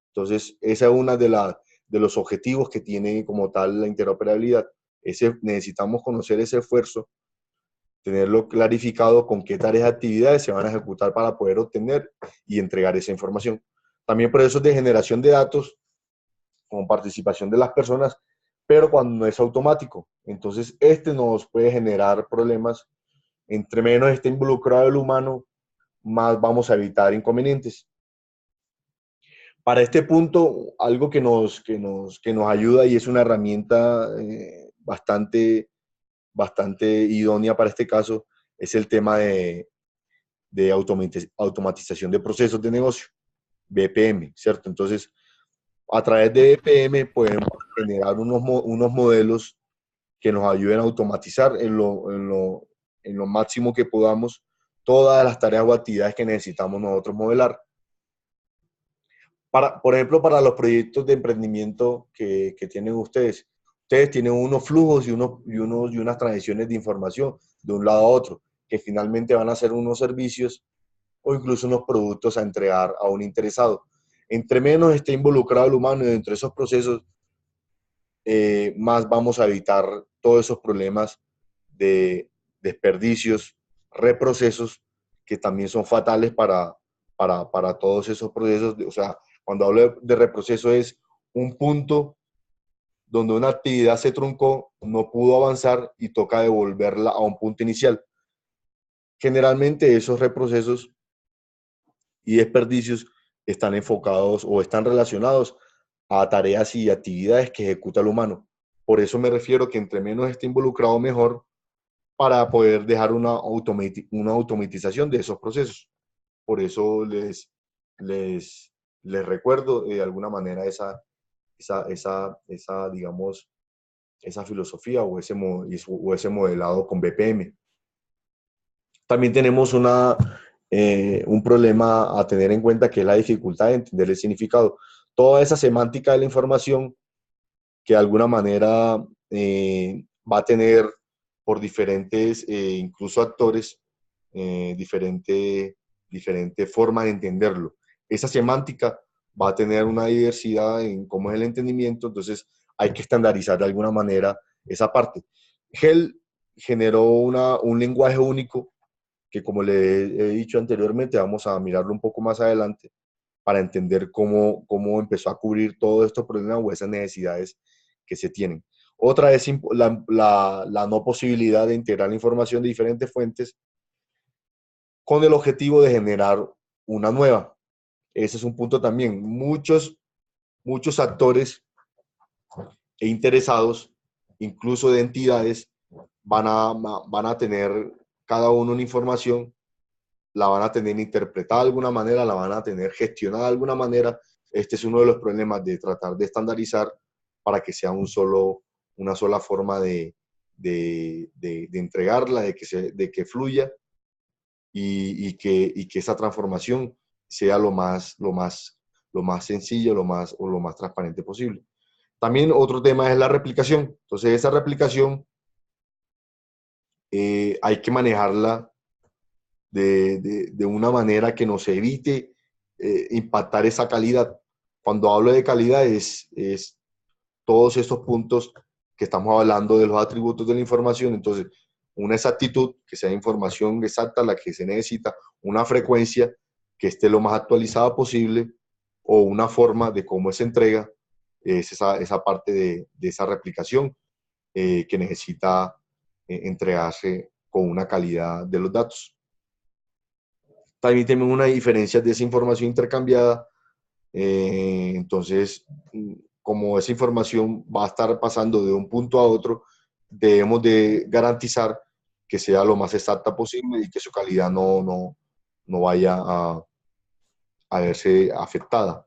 Entonces, esa es una de los objetivos que tiene como tal la interoperabilidad. Necesitamos conocer ese esfuerzo, tenerlo clarificado con qué tareas y actividades se van a ejecutar para poder obtener y entregar esa información. También procesos de generación de datos con participación de las personas, pero cuando no es automático. Entonces, nos puede generar problemas. Entre menos esté involucrado el humano, más vamos a evitar inconvenientes. Para este punto, algo que nos ayuda y es una herramienta bastante idónea para este caso, es el tema de automatización de procesos de negocio, BPM, ¿cierto? Entonces, a través de BPM podemos generar unos modelos que nos ayuden a automatizar en lo máximo que podamos todas las tareas o actividades que necesitamos nosotros modelar. Por ejemplo, para los proyectos de emprendimiento que tienen ustedes tienen unos flujos y unas transiciones de información de un lado a otro, que finalmente van a ser unos servicios o incluso unos productos a entregar a un interesado. Entre menos esté involucrado el humano dentro de esos procesos, más vamos a evitar todos esos problemas de desperdicios, reprocesos, que también son fatales para todos esos procesos. O sea, cuando hablo de reproceso es un punto donde una actividad se truncó, no pudo avanzar y toca devolverla a un punto inicial. Generalmente esos reprocesos y desperdicios están enfocados o están relacionados a tareas y actividades que ejecuta el humano. Por eso me refiero que entre menos esté involucrado, mejor, para poder dejar una automatización de esos procesos. Por eso les recuerdo de alguna manera digamos, esa filosofía o ese modelado con BPM. También tenemos un problema a tener en cuenta, que es la dificultad de entender el significado. Toda esa semántica de la información que de alguna manera va a tener por diferentes, incluso actores, diferente forma de entenderlo. Esa semántica va a tener una diversidad en cómo es el entendimiento, entonces hay que estandarizar de alguna manera esa parte. Hell generó un lenguaje único que, como le he dicho anteriormente, vamos a mirarlo un poco más adelante para entender cómo empezó a cubrir todos estos problemas o esas necesidades que se tienen. Otra es la no posibilidad de integrar la información de diferentes fuentes con el objetivo de generar una nueva. Ese es un punto también. Muchos actores e interesados, incluso de entidades, van a tener cada uno una información, la van a tener interpretada de alguna manera, la van a tener gestionada de alguna manera. Este es uno de los problemas de tratar de estandarizar para que sea una sola forma de entregarla, de que fluya y que esa transformación sea lo más sencillo, lo más transparente posible. También otro tema es la replicación. Entonces, esa replicación hay que manejarla de una manera que nos evite impactar esa calidad. Cuando hablo de calidad es todos estos puntos que estamos hablando de los atributos de la información. Entonces, una exactitud, que sea información exacta la que se necesita, una frecuencia que esté lo más actualizada posible, o una forma de cómo se entrega, es esa parte de esa replicación que necesita entregarse con una calidad de los datos. También tenemos una diferencia de esa información intercambiada. Entonces, como esa información va a estar pasando de un punto a otro, debemos de garantizar que sea lo más exacta posible y que su calidad no vaya a verse afectada.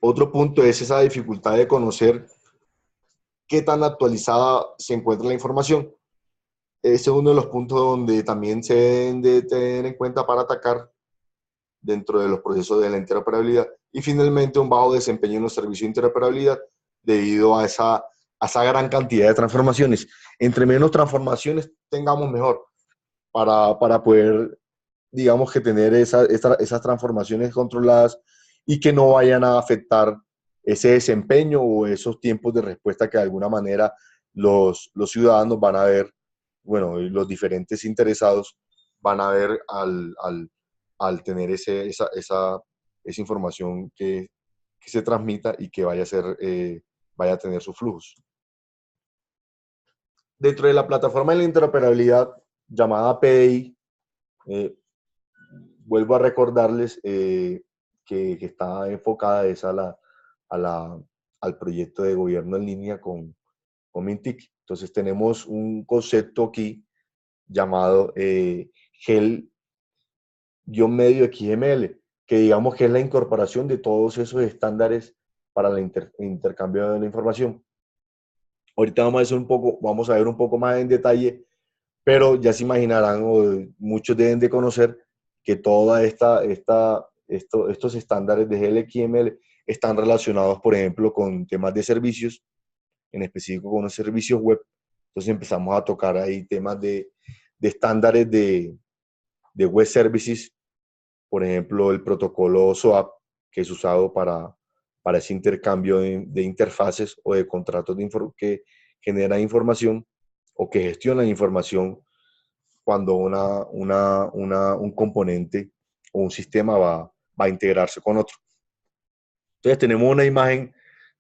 Otro punto es esa dificultad de conocer qué tan actualizada se encuentra la información. Ese es uno de los puntos donde también se deben de tener en cuenta para atacar dentro de los procesos de la interoperabilidad. Y finalmente, un bajo desempeño en los servicios de interoperabilidad debido a esa gran cantidad de transformaciones. Entre menos transformaciones tengamos, mejor, para poder, digamos, que tener esas transformaciones controladas y que no vayan a afectar ese desempeño o esos tiempos de respuesta que de alguna manera los ciudadanos van a ver, bueno, los diferentes interesados van a ver al tener esa información que se transmita y que vaya a tener sus flujos. Dentro de la plataforma de la interoperabilidad llamada PDI, vuelvo a recordarles que está enfocada al proyecto de gobierno en línea con Mintic. Entonces tenemos un concepto aquí llamado GEL-medio XML, que digamos que es la incorporación de todos esos estándares para el intercambio de la información. Ahorita vamos a ver un poco más en detalle, pero ya se imaginarán, o muchos deben de conocer, que estos estándares de GLXML están relacionados, por ejemplo, con temas de servicios, en específico con los servicios web. Entonces empezamos a tocar ahí temas de estándares de web services, por ejemplo, el protocolo SOAP, que es usado para ese intercambio de interfaces o de contratos que generan información o que gestionan información cuando un componente o un sistema va a integrarse con otro. Entonces tenemos una imagen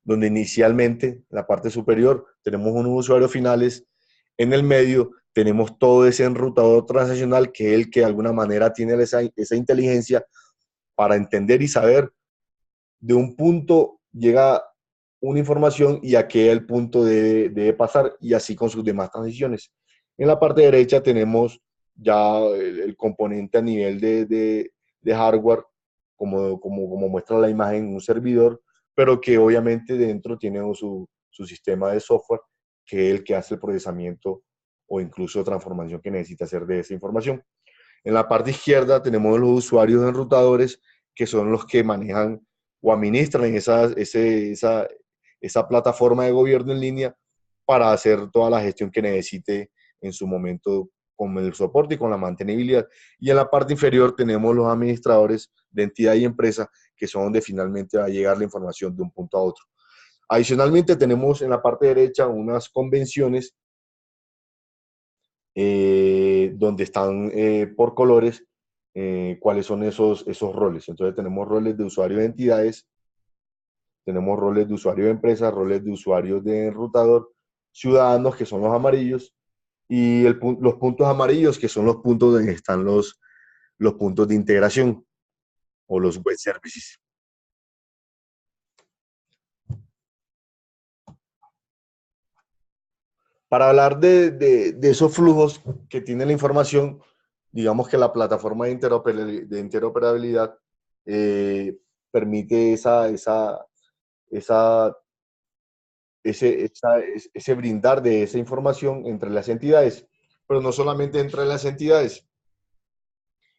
donde inicialmente, en la parte superior, tenemos unos usuarios finales, en el medio tenemos todo ese enrutador transaccional que es el que de alguna manera tiene esa inteligencia para entender y saber de un punto llega una información y a qué el punto debe pasar, y así con sus demás transiciones. En la parte derecha tenemos ya el componente a nivel de hardware, como muestra la imagen, un servidor, pero que obviamente dentro tiene su sistema de software, que es el que hace el procesamiento o incluso transformación que necesita hacer de esa información. En la parte izquierda tenemos los usuarios enrutadores, que son los que manejan o administran esa plataforma de gobierno en línea para hacer toda la gestión que necesite en su momento con el soporte y con la mantenibilidad. Y en la parte inferior tenemos los administradores de entidad y empresa, que son donde finalmente va a llegar la información de un punto a otro. Adicionalmente tenemos en la parte derecha unas convenciones donde están por colores cuáles son esos roles. Entonces tenemos roles de usuario de entidades, tenemos roles de usuario de empresas, roles de usuarios de enrutador, ciudadanos, que son los amarillos, y los puntos amarillos, que son los puntos donde están los puntos de integración o los web services. Para hablar de esos flujos que tiene la información, digamos que la plataforma de interoperabilidad permite esa, ese brindar de esa información entre las entidades, pero no solamente entre las entidades.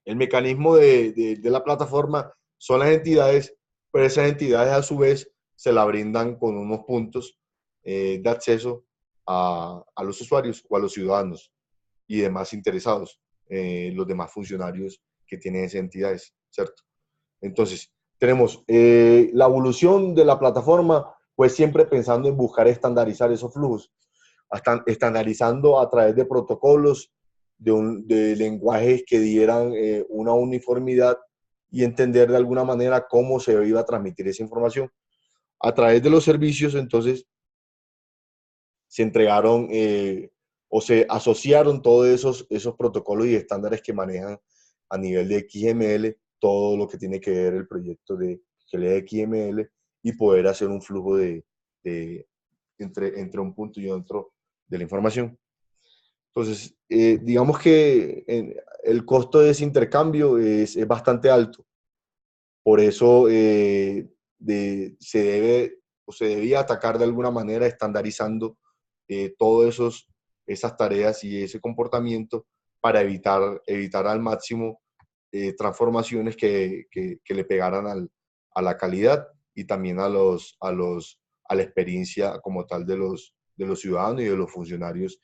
El mecanismo de la plataforma son las entidades, pero esas entidades a su vez se la brindan con unos puntos de acceso a los usuarios o a los ciudadanos y demás interesados, los demás funcionarios que tienen esas entidades, ¿cierto? Entonces, tenemos la evolución de la plataforma, pues siempre pensando en buscar estandarizar esos flujos, estandarizando a través de protocolos, de lenguajes que dieran una uniformidad y entender de alguna manera cómo se iba a transmitir esa información. A través de los servicios, entonces, se entregaron o se asociaron todos esos protocolos y estándares que manejan a nivel de XML, todo lo que tiene que ver el proyecto de XML y poder hacer un flujo entre un punto y otro de la información. Entonces, digamos que el costo de ese intercambio es bastante alto. Por eso se debe o se debía atacar de alguna manera estandarizando todas esas tareas y ese comportamiento para evitar al máximo transformaciones que le pegaran a la calidad y también a la experiencia como tal de los ciudadanos y de los funcionarios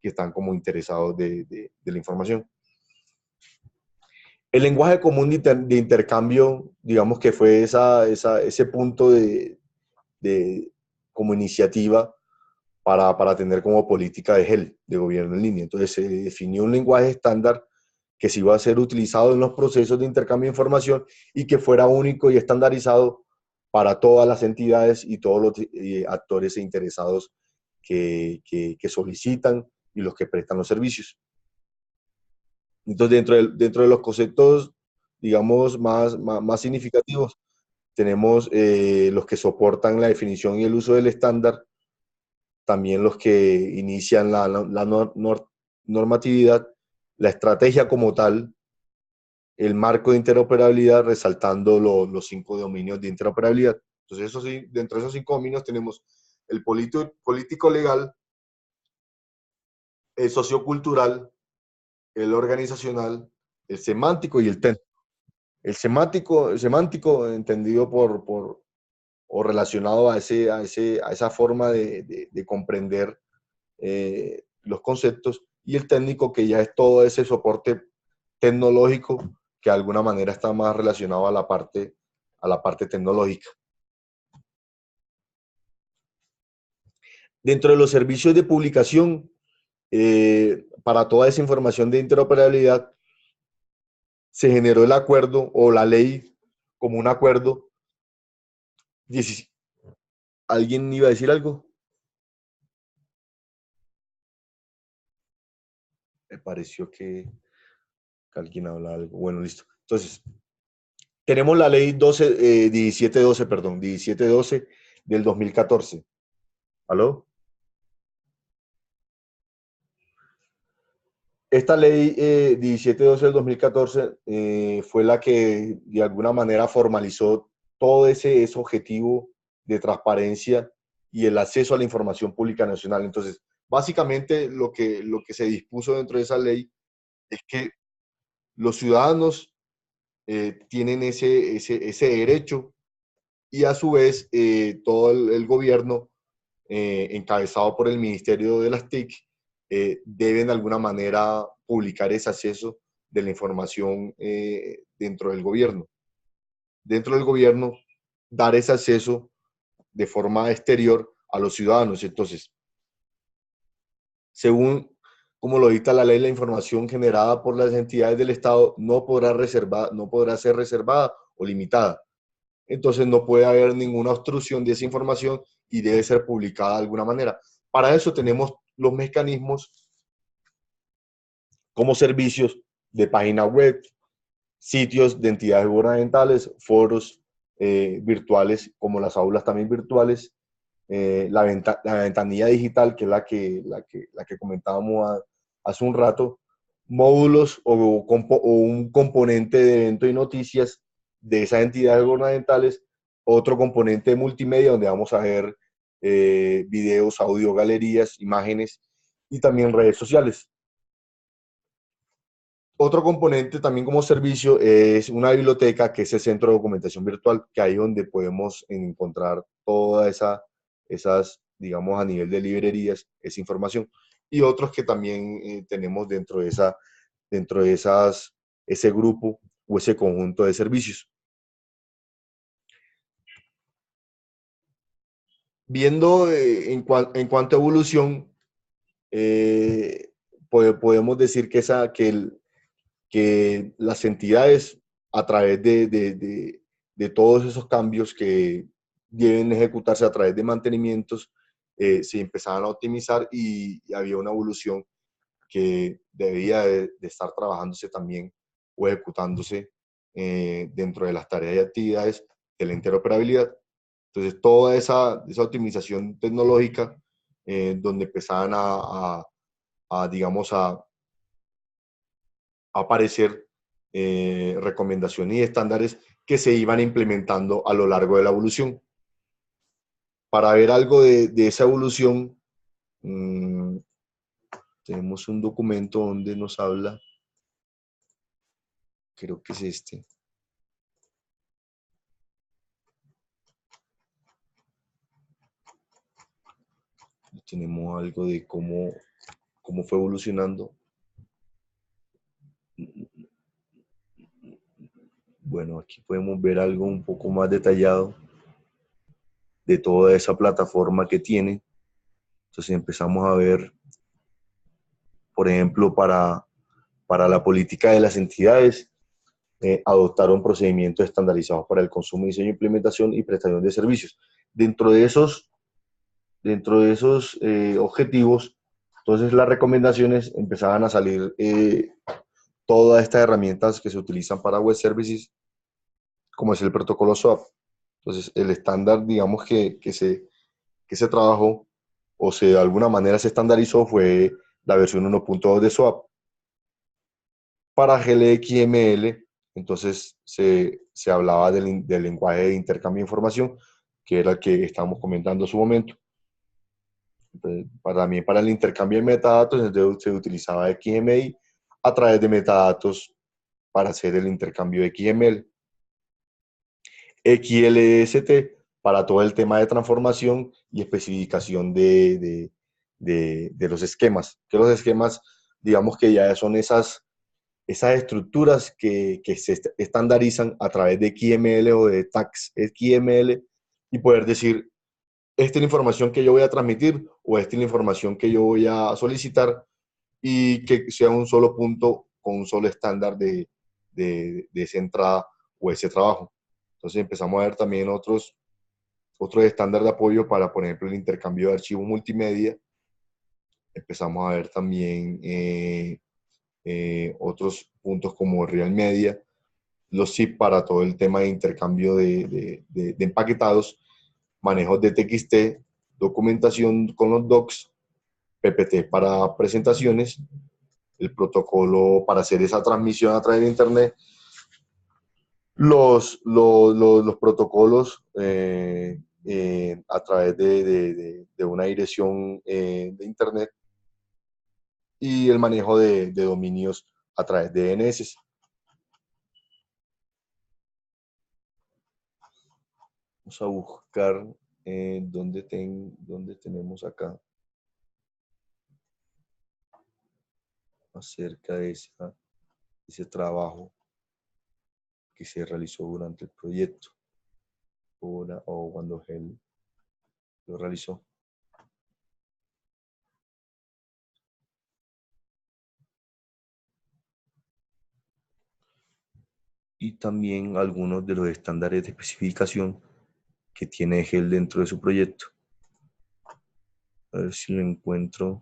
que están como interesados de la información. El lenguaje común de intercambio, digamos que fue ese punto de como iniciativa para tener como política de GEL, de gobierno en línea. Entonces se definió un lenguaje estándar que se iba a ser utilizado en los procesos de intercambio de información y que fuera único y estandarizado para todas las entidades y todos los actores e interesados que solicitan y los que prestan los servicios. Entonces, dentro de los conceptos, digamos, más significativos, tenemos los que soportan la definición y el uso del estándar, también los que inician la normatividad, la estrategia como tal, el marco de interoperabilidad, resaltando los 5 dominios de interoperabilidad. Entonces, eso sí, dentro de esos 5 dominios tenemos el político legal, el sociocultural, el organizacional, el semántico y el técnico. El semántico entendido o relacionado a esa forma de comprender los conceptos, y el técnico, que ya es todo ese soporte tecnológico que de alguna manera está más relacionado a la parte tecnológica. Dentro de los servicios de publicación, para toda esa información de interoperabilidad, se generó el acuerdo o la ley como un acuerdo. ¿Alguien iba a decir algo? Me pareció que alguien habla algo. Bueno, listo. Entonces, tenemos la ley 1712, perdón, 1712 del 2014. ¿Aló? Esta ley 1712 del 2014 fue la que de alguna manera formalizó todo ese objetivo de transparencia y el acceso a la información pública nacional. Entonces, básicamente lo que se dispuso dentro de esa ley es que los ciudadanos tienen ese derecho y a su vez todo el gobierno, encabezado por el Ministerio de las TIC, deben de alguna manera publicar ese acceso de la información dentro del gobierno. Dentro del gobierno, dar ese acceso de forma exterior a los ciudadanos. Entonces, según como lo dicta la ley, la información generada por las entidades del Estado no podrá ser reservada o limitada. Entonces no puede haber ninguna obstrucción de esa información y debe ser publicada de alguna manera. Para eso tenemos los mecanismos como servicios de página web, sitios de entidades gubernamentales, foros virtuales como las aulas también virtuales, la ventanilla digital, que es la que comentábamos hace un rato, módulos o un componente de evento y noticias de esas entidades gubernamentales, otro componente de multimedia donde vamos a ver videos, audio, galerías, imágenes y también redes sociales. Otro componente también como servicio es una biblioteca, que es el centro de documentación virtual, que ahí es donde podemos encontrar toda esas, digamos, a nivel de librerías, esa información. Y otros que también tenemos dentro de ese grupo o ese conjunto de servicios. Viendo en cuanto a evolución, podemos decir que las entidades, a través de todos esos cambios que deben ejecutarse a través de mantenimientos, se empezaban a optimizar y había una evolución que debía de estar trabajándose también o ejecutándose dentro de las tareas y actividades de la interoperabilidad. Entonces, toda esa optimización tecnológica, donde empezaban digamos, a aparecer recomendaciones y estándares que se iban implementando a lo largo de la evolución. Para ver algo de esa evolución, tenemos un documento donde nos habla, creo que es este. Tenemos algo de cómo fue evolucionando. Bueno, aquí podemos ver algo un poco más detallado de toda esa plataforma que tiene. Entonces empezamos a ver, por ejemplo, para la política de las entidades, adoptaron procedimientos estandarizados para el consumo, diseño, implementación y prestación de servicios. Dentro de esos objetivos, entonces las recomendaciones empezaban a salir todas estas herramientas que se utilizan para web services, como es el protocolo SOAP. Entonces, el estándar, digamos, que se trabajó o se de alguna manera se estandarizó fue la versión 1.2 de SOAP. Para GLXML, entonces se hablaba del lenguaje de intercambio de información, que era el que estábamos comentando en su momento. Entonces, también para el intercambio de metadatos, entonces se utilizaba XML a través de metadatos para hacer el intercambio de XML. XLST para todo el tema de transformación y especificación de los esquemas. Que los esquemas, digamos que ya son esas estructuras que se estandarizan a través de XML o de tags XML y poder decir, esta es la información que yo voy a transmitir o esta es la información que yo voy a solicitar, y que sea un solo punto con un solo estándar de esa entrada o ese trabajo. Entonces empezamos a ver también otros estándares de apoyo para, por ejemplo, el intercambio de archivos multimedia. Empezamos a ver también otros puntos como Real Media, los zip para todo el tema de intercambio de empaquetados, manejos de TXT, documentación con los docs, PPT para presentaciones, el protocolo para hacer esa transmisión a través de Internet, los protocolos a través de una dirección de Internet, y el manejo de dominios a través de DNS. Vamos a buscar dónde tenemos acá acerca de ese trabajo que se realizó durante el proyecto o cuando él lo realizó. Y también algunos de los estándares de especificación que tiene Hell dentro de su proyecto. A ver si lo encuentro.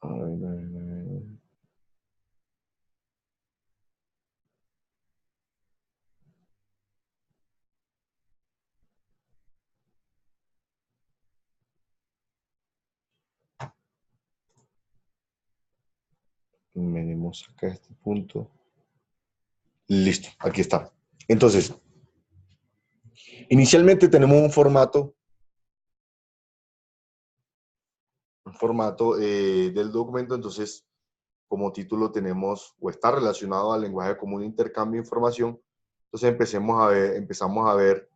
A ver. Venimos acá a este punto. Listo, aquí está. Entonces, inicialmente tenemos un formato del documento, entonces como título tenemos o está relacionado al lenguaje común de intercambio de información. Entonces empezamos a ver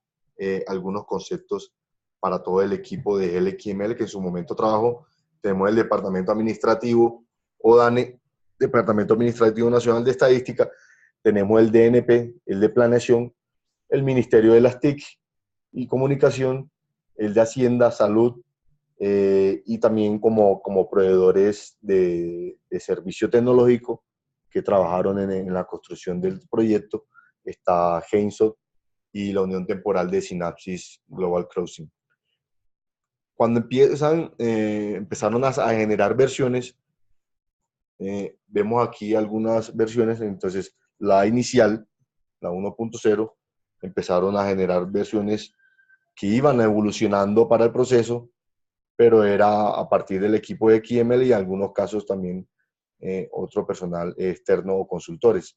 algunos conceptos para todo el equipo de LXML que en su momento trabajó. Tenemos el Departamento Administrativo o DANE, Departamento Administrativo Nacional de Estadística. Tenemos el DNP, el de Planeación, el Ministerio de las TIC y Comunicación, el de Hacienda, Salud, y también como proveedores de servicio tecnológico que trabajaron en la construcción del proyecto, está Heinsoft y la Unión Temporal de Synapsis Global Crossing. Cuando empezaron a generar versiones, vemos aquí algunas versiones, entonces la inicial, la 1.0, empezaron a generar versiones que iban evolucionando para el proceso, pero era a partir del equipo de XML y en algunos casos también otro personal externo o consultores.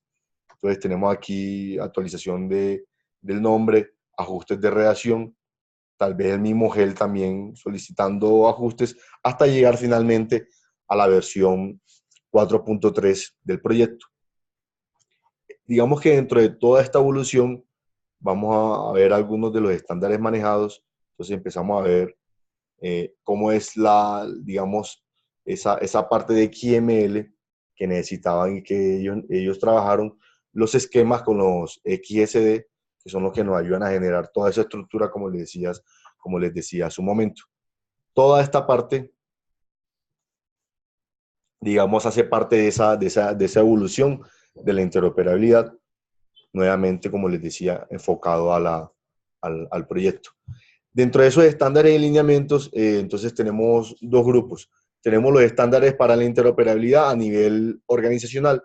Entonces tenemos aquí actualización del nombre, ajustes de redacción, tal vez el mismo GEL también solicitando ajustes hasta llegar finalmente a la versión 4.3 del proyecto. Digamos que dentro de toda esta evolución vamos a ver algunos de los estándares manejados, entonces empezamos a ver cómo es digamos, esa parte de XML que necesitaban y que ellos trabajaron, los esquemas con los XSD, que son los que nos ayudan a generar toda esa estructura, como les decía hace un momento. Toda esta parte, digamos, hace parte de esa evolución de la interoperabilidad, nuevamente, como les decía, enfocado al proyecto. Dentro de esos estándares y lineamientos, entonces tenemos dos grupos. Tenemos los estándares para la interoperabilidad a nivel organizacional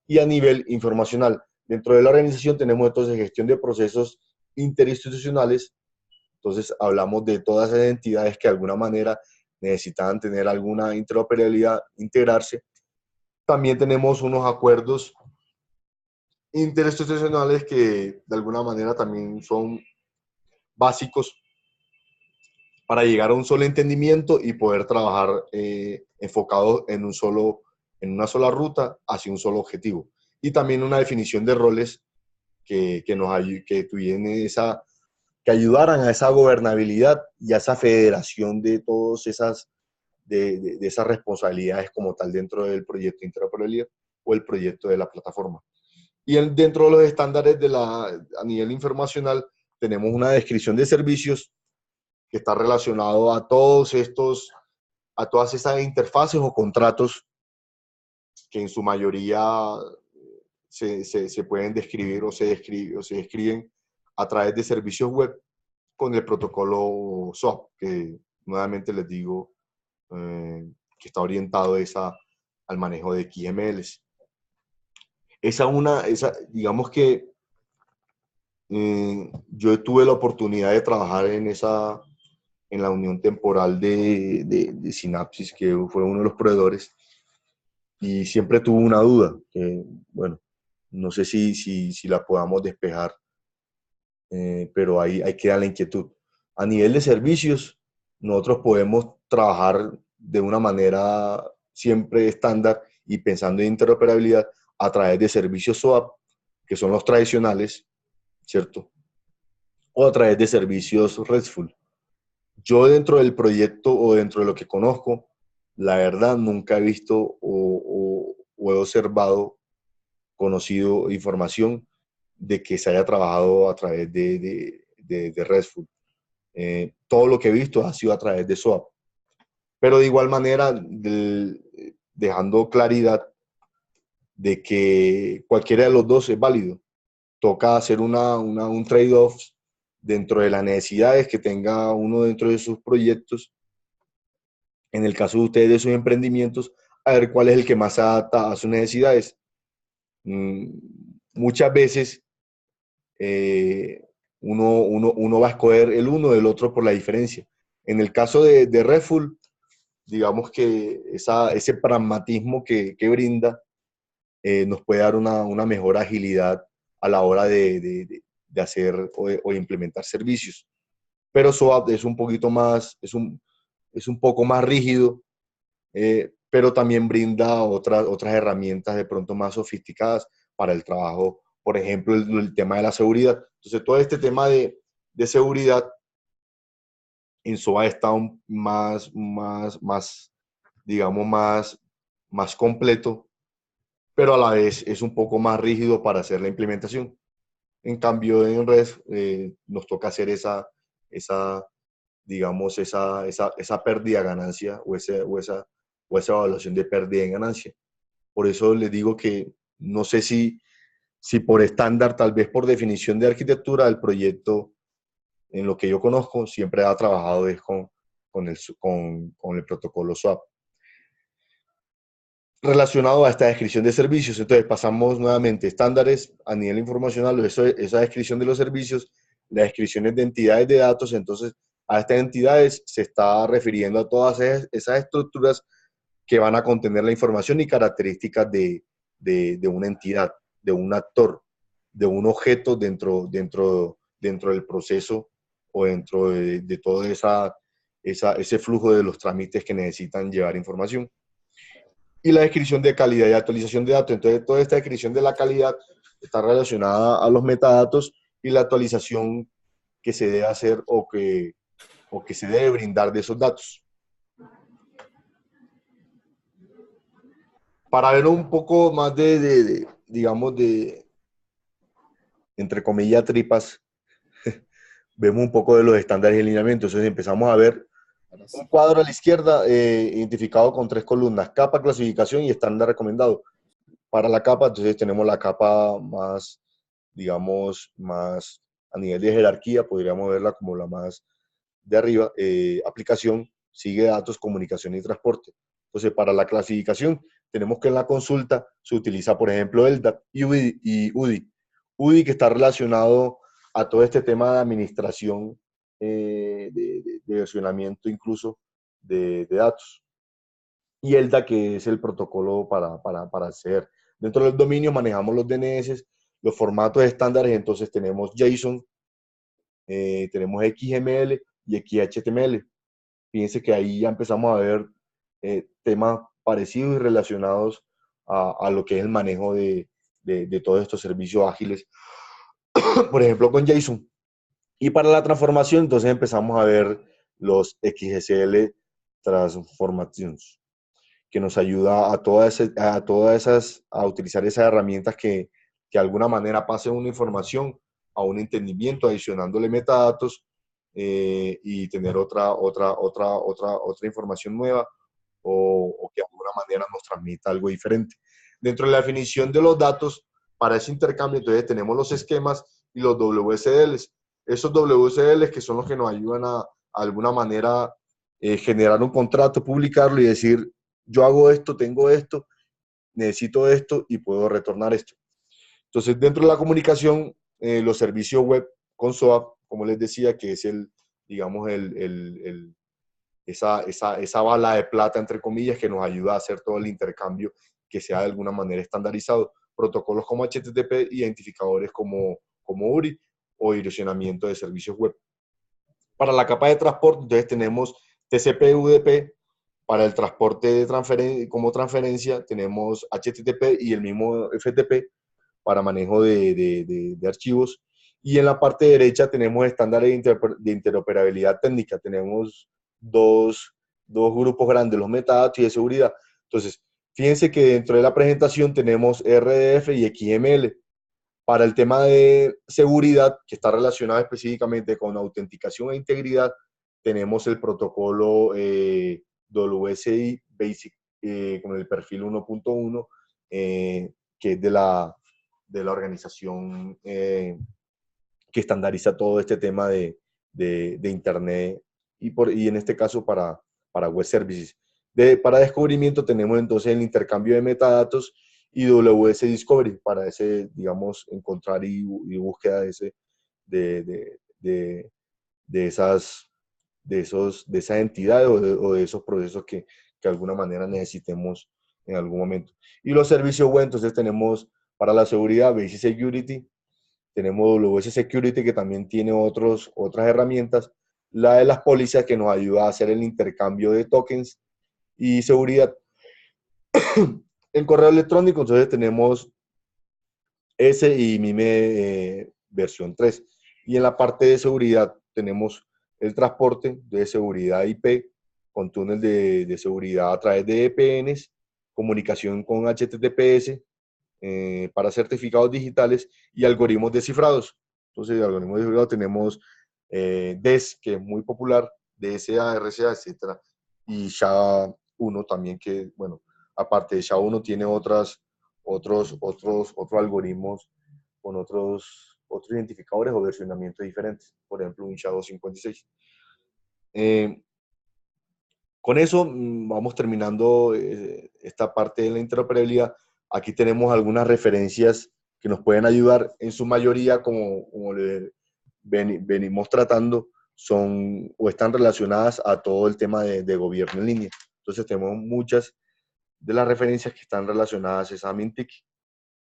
y a nivel informacional. Dentro de la organización tenemos entonces gestión de procesos interinstitucionales. Entonces hablamos de todas esas entidades que de alguna manera necesitaban tener alguna interoperabilidad, integrarse. También tenemos unos acuerdos interinstitucionales que de alguna manera también son básicos para llegar a un solo entendimiento y poder trabajar enfocado en una sola ruta hacia un solo objetivo. Y también una definición de roles que ayudaran a esa gobernabilidad y a esa federación de todas de esas responsabilidades como tal dentro del proyecto de interoperabilidad o el proyecto de la plataforma. Y dentro de los estándares a nivel informacional tenemos una descripción de servicios que está relacionado a todas esas interfaces o contratos que en su mayoría se pueden describir o se describen a través de servicios web con el protocolo SOAP, que nuevamente les digo que está orientado al manejo de XMLs. Digamos que yo tuve la oportunidad de trabajar en la unión temporal de Synapsis, que fue uno de los proveedores, y siempre tuve una duda, que bueno, no sé si la podamos despejar, pero ahí queda la inquietud. A nivel de servicios, nosotros podemos trabajar de una manera siempre estándar y pensando en interoperabilidad a través de servicios SOAP, que son los tradicionales, ¿cierto? O a través de servicios RESTful. Yo dentro del proyecto o dentro de lo que conozco, la verdad nunca he visto o he observado, conocido información de que se haya trabajado a través de RESTful. Todo lo que he visto ha sido a través de SOAP. Pero de igual manera, dejando claridad de que cualquiera de los dos es válido. Toca hacer un trade-off dentro de las necesidades que tenga uno dentro de sus proyectos. En el caso de ustedes, de sus emprendimientos, a ver cuál es el que más se adapta a sus necesidades. Muchas veces uno va a escoger el uno del otro por la diferencia. En el caso de RESTful, digamos que ese pragmatismo que brinda nos puede dar una mejor agilidad a la hora de hacer o implementar servicios. Pero SOAP es un poquito más, es un poco más rígido, pero también brinda otras herramientas de pronto más sofisticadas para el trabajo, por ejemplo, el tema de la seguridad. Entonces, todo este tema de seguridad en SOA está digamos, más completo, pero a la vez es un poco más rígido para hacer la implementación. En cambio, en REST nos toca hacer digamos, esa pérdida ganancia o esa evaluación de pérdida en ganancia. Por eso les digo que no sé si por estándar, tal vez por definición de arquitectura, el proyecto, en lo que yo conozco, siempre ha trabajado es con el protocolo SOAP. Relacionado a esta descripción de servicios, entonces pasamos nuevamente estándares a nivel informacional, esa descripción de los servicios, las descripciones de entidades de datos, entonces a estas entidades se está refiriendo a todas esas estructuras que van a contener la información y características de una entidad, de un actor, de un objeto dentro del proceso o dentro de todo ese flujo de los trámites que necesitan llevar información. Y la descripción de calidad y actualización de datos. Entonces, toda esta descripción de la calidad está relacionada a los metadatos y la actualización que se debe hacer o que se debe brindar de esos datos. Para ver un poco más digamos, entre comillas, tripas, vemos un poco de los estándares de alineamiento. Entonces empezamos a ver un cuadro a la izquierda identificado con 3 columnas, capa, clasificación y estándar recomendado. Para la capa, entonces tenemos la capa más, digamos, más a nivel de jerarquía, podríamos verla como la más de arriba, aplicación, sigue datos, comunicación y transporte. Entonces, para la clasificación, tenemos que en la consulta se utiliza, por ejemplo, LDAP y UDI. UDI que está relacionado a todo este tema de administración, de versionamiento incluso de datos. Y LDAP que es el protocolo para acceder. Dentro del dominio manejamos los DNS, los formatos estándares, entonces tenemos JSON, tenemos XML y XHTML. Fíjense que ahí ya empezamos a ver temas parecidos y relacionados a lo que es el manejo de todos estos servicios ágiles, por ejemplo con JSON. Y para la transformación, entonces empezamos a ver los XSL Transformations, que nos ayuda a utilizar esas herramientas que de alguna manera pasen una información a un entendimiento, adicionándole metadatos y tener otra información nueva o que de alguna manera nos transmita algo diferente. Dentro de la definición de los datos, para ese intercambio, entonces tenemos los esquemas y los WSDLs. Esos WSDLs que son los que nos ayudan a alguna manera generar un contrato, publicarlo y decir, yo hago esto, tengo esto, necesito esto y puedo retornar esto. Entonces, dentro de la comunicación, los servicios web con SOAP, como les decía, que es digamos, esa bala de plata, entre comillas, que nos ayuda a hacer todo el intercambio que sea de alguna manera estandarizado. Protocolos como HTTP, identificadores como URI o direccionamiento de servicios web. Para la capa de transporte, entonces tenemos TCP/UDP Para el transporte como transferencia tenemos HTTP y el mismo FTP para manejo de archivos. Y en la parte derecha tenemos estándares de interoperabilidad técnica. Tenemos dos grupos grandes, los metadatos y de seguridad. Entonces, fíjense que dentro de la presentación tenemos RDF y XML. Para el tema de seguridad, que está relacionado específicamente con autenticación e integridad, tenemos el protocolo WSI Basic con el perfil 1.1, que es de la organización que estandariza todo este tema de Internet y en este caso para web services. Para descubrimiento tenemos entonces el intercambio de metadatos y WS Discovery para ese, digamos, encontrar y búsqueda de, de, de esas entidades o de esos procesos que de alguna manera necesitemos en algún momento. Y los servicios web, entonces tenemos para la seguridad Basic Security, tenemos WS Security que también tiene otras herramientas, la de las pólizas que nos ayuda a hacer el intercambio de tokens y seguridad. En correo electrónico entonces tenemos ese y MIME versión 3. Y en la parte de seguridad tenemos el transporte de seguridad IP con túnel de seguridad a través de VPNs, comunicación con HTTPS para certificados digitales y algoritmos descifrados. Entonces, el algoritmo descifrado tenemos DES, que es muy popular, DSA, RSA, etcétera, y SHA-1 también, que, bueno, aparte de SHA-1 tiene otros algoritmos con otros identificadores o versionamientos diferentes, por ejemplo, un SHA-256. Con eso vamos terminando esta parte de la interoperabilidad. Aquí tenemos algunas referencias que nos pueden ayudar. En su mayoría, como venimos tratando, son o están relacionadas a todo el tema de gobierno en línea. Entonces tenemos muchas de las referencias que están relacionadas a Mintic.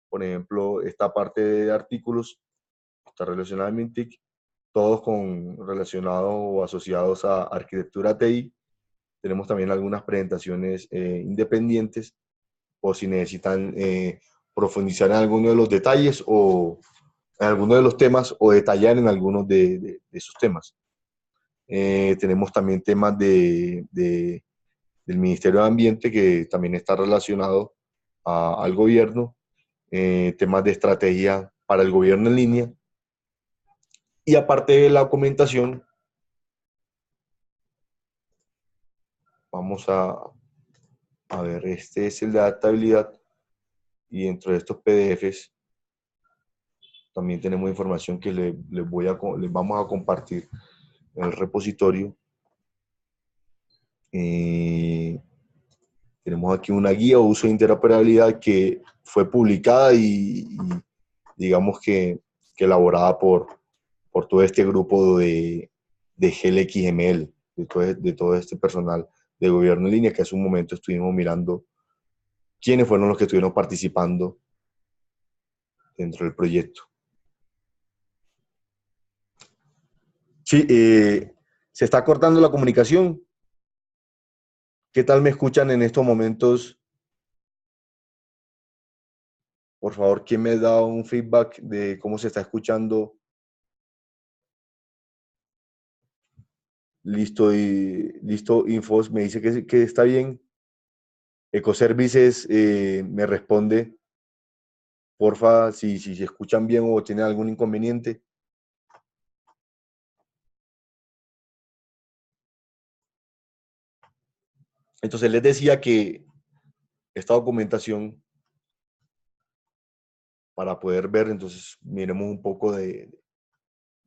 Por ejemplo, esta parte de artículos está relacionada a Mintic, todos relacionados o asociados a arquitectura TI. Tenemos también algunas presentaciones independientes o si necesitan profundizar en alguno de los detalles o en alguno de los temas o detallar en algunos de esos temas. Tenemos también temas del Ministerio de Ambiente que también está relacionado al gobierno, temas de estrategia para el gobierno en línea. Y aparte de la documentación, vamos a ver, este es el de adaptabilidad y dentro de estos PDFs también tenemos información que les vamos a compartir en el repositorio. Tenemos aquí una guía o uso de interoperabilidad que fue publicada y digamos que elaborada por todo este grupo de GLXML, de todo este personal de gobierno en línea, que hace un momento estuvimos mirando quiénes fueron los que estuvieron participando dentro del proyecto. Sí, se está cortando la comunicación. ¿Qué tal me escuchan en estos momentos? Por favor, ¿quién me da un feedback de cómo se está escuchando? Listo, Infos me dice que está bien. Ecoservices me responde, porfa, si se escuchan bien o tienen algún inconveniente. Entonces les decía que esta documentación, para poder ver, entonces miremos un poco de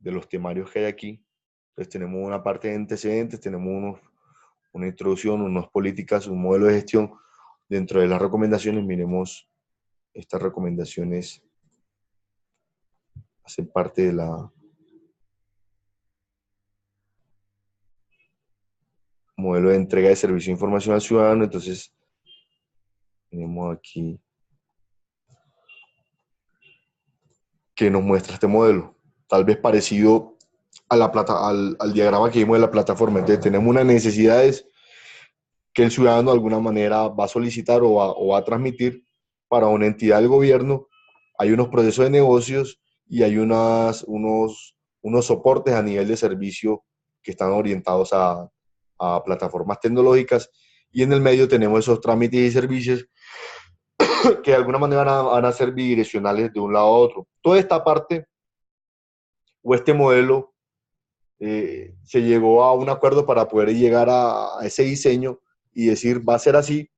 los temarios que hay aquí. Entonces tenemos una parte de antecedentes, tenemos una introducción, unas políticas, un modelo de gestión. Dentro de las recomendaciones, miremos estas recomendaciones hacen parte de la modelo de entrega de servicio de información al ciudadano. Entonces tenemos aquí que nos muestra este modelo, tal vez parecido a al diagrama que vimos de la plataforma. Entonces tenemos unas necesidades que el ciudadano de alguna manera va a solicitar o va a transmitir para una entidad del gobierno. Hay unos procesos de negocios y hay unos soportes a nivel de servicio que están orientados a plataformas tecnológicas, y en el medio tenemos esos trámites y servicios que de alguna manera van a ser bidireccionales de un lado a otro. Toda esta parte o este modelo se llegó a un acuerdo para poder llegar a ese diseño y decir, va a ser así,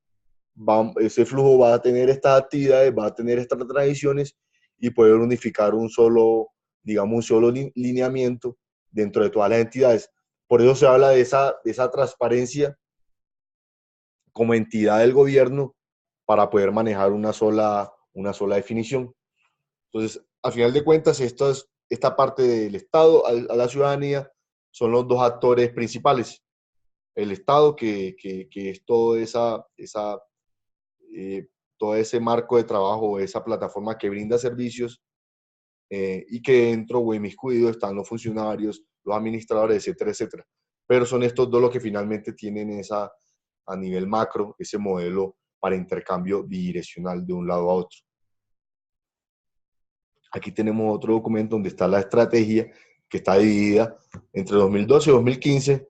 ese flujo va a tener estas actividades, va a tener estas tradiciones, y poder unificar un solo, digamos, un solo lineamiento dentro de todas las entidades. Por eso se habla de esa transparencia como entidad del gobierno para poder manejar una sola definición. Entonces, a final de cuentas, esta parte del Estado a la ciudadanía son los dos actores principales. El Estado, que es todo ese marco de trabajo, esa plataforma que brinda servicios, y que dentro o inmiscuido están los funcionarios, los administradores, etcétera, etcétera. Pero son estos dos los que finalmente tienen a nivel macro, ese modelo para intercambio bidireccional de un lado a otro. Aquí tenemos otro documento donde está la estrategia, que está dividida entre 2012 y 2015,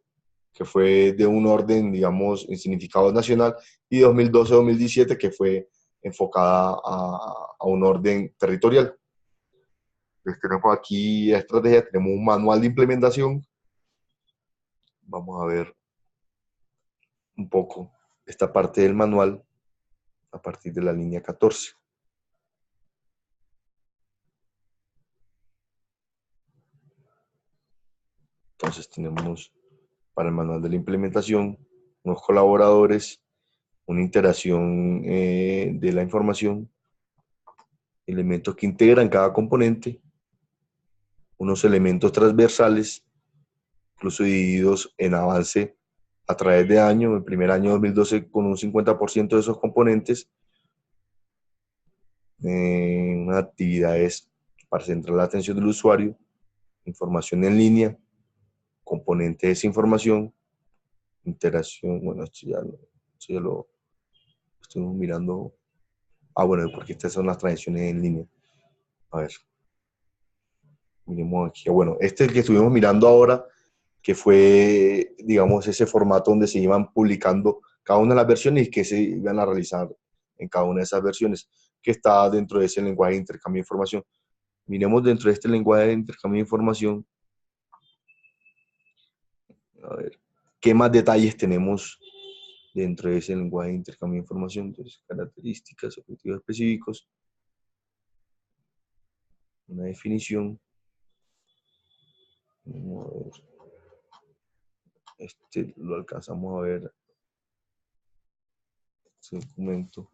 que fue de un orden, digamos, en significado nacional, y 2012-2017, que fue enfocada a un orden territorial. Entonces tenemos aquí la estrategia, tenemos un manual de implementación. Vamos a ver un poco esta parte del manual a partir de la línea 14. Entonces tenemos para el manual de la implementación unos colaboradores, una interacción de la información, elementos que integran cada componente, unos elementos transversales, incluso divididos en avance a través de año. El primer año 2012 con un 50% de esos componentes, unas actividades para centrar la atención del usuario, información en línea, componentes de esa información, interacción, bueno, esto ya lo estuvimos mirando. Bueno, porque estas son las transacciones en línea. A ver, miremos aquí. Bueno, este es el que estuvimos mirando ahora, que fue, digamos, ese formato donde se iban publicando cada una de las versiones y que se iban a realizar en cada una de esas versiones, que está dentro de ese lenguaje de intercambio de información. Miremos dentro de este lenguaje de intercambio de información, a ver, qué más detalles tenemos dentro de ese lenguaje de intercambio de información. Entonces, características, objetivos específicos, una definición. Vamos a ver. Este lo alcanzamos a ver, este documento.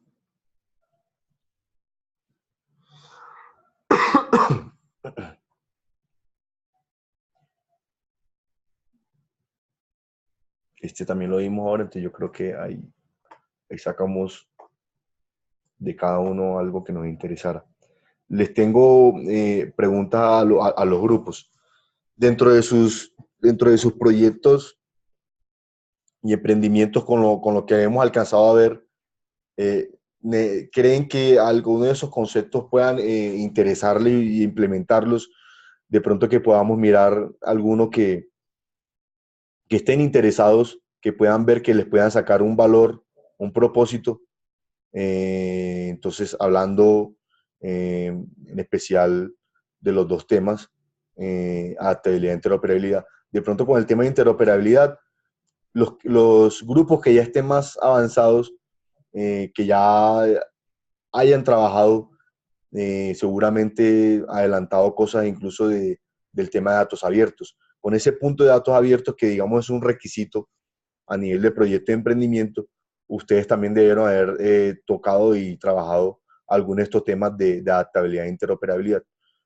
Este también lo vimos ahora, entonces yo creo que ahí sacamos de cada uno algo que nos interesara. Les tengo preguntas a los grupos. Dentro de sus proyectos y emprendimientos con lo que hemos alcanzado a ver, ¿creen que alguno de esos conceptos puedan interesarle y implementarlos? De pronto que podamos mirar alguno que estén interesados, que puedan ver que les puedan sacar un valor, un propósito. Entonces, hablando en especial de los dos temas, adaptabilidad e interoperabilidad. De pronto con el tema de interoperabilidad, los grupos que ya estén más avanzados, que ya hayan trabajado, seguramente adelantado cosas incluso del tema de datos abiertos. Con ese punto de datos abiertos que digamos es un requisito a nivel de proyecto de emprendimiento, ustedes también debieron haber tocado y trabajado algunos de estos temas de adaptabilidad e interoperabilidad.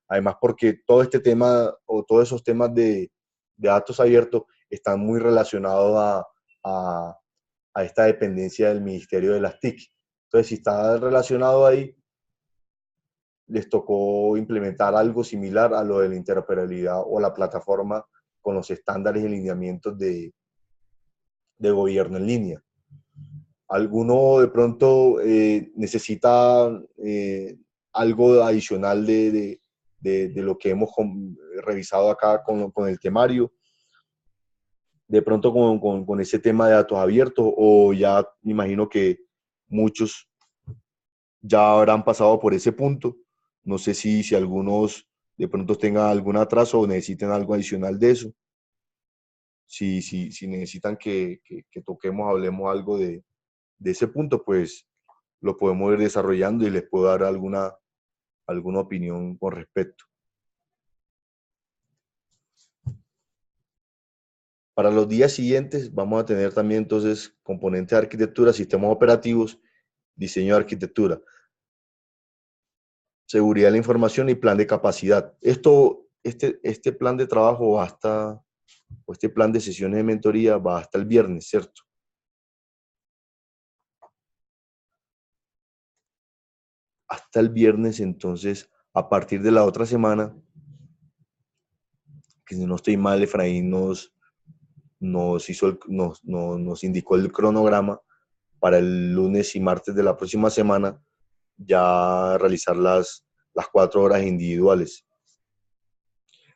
Además, porque todo este tema o todos esos temas de datos abiertos están muy relacionados a esta dependencia del Ministerio de las TIC. Entonces, si está relacionado ahí, les tocó implementar algo similar a lo de la interoperabilidad o la plataforma con los estándares y lineamientos de gobierno en línea. ¿Alguno de pronto necesita algo adicional de lo que hemos revisado acá con el temario? De pronto con ese tema de datos abiertos, o ya me imagino que muchos ya habrán pasado por ese punto. No sé si algunos de pronto tengan algún atraso o necesiten algo adicional de eso. Si necesitan que toquemos, hablemos algo de ese punto, pues lo podemos ir desarrollando y les puedo dar alguna opinión con respecto. Para los días siguientes vamos a tener también entonces componentes de arquitectura, sistemas operativos, diseño de arquitectura, seguridad de la información y plan de capacidad. Este plan de trabajo o este plan de sesiones de mentoría va hasta el viernes, ¿cierto? Hasta el viernes, entonces, a partir de la otra semana, que si no estoy mal, Efraín nos indicó el cronograma para el lunes y martes de la próxima semana, ya realizar las 4 horas individuales.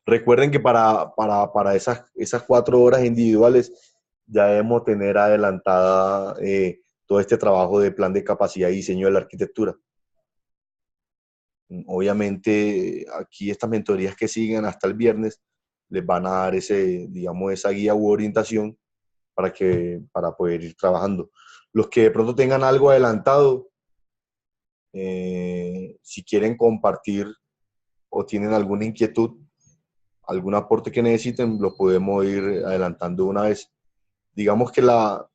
Recuerden que para esas 4 horas individuales ya debemos tener adelantada todo este trabajo de plan de capacidad y diseño de la arquitectura. Obviamente, aquí estas mentorías que siguen hasta el viernes les van a dar esa guía u orientación para poder ir trabajando. Los que de pronto tengan algo adelantado, si quieren compartir o tienen alguna inquietud, algún aporte que necesiten, lo podemos ir adelantando una vez. Digamos que la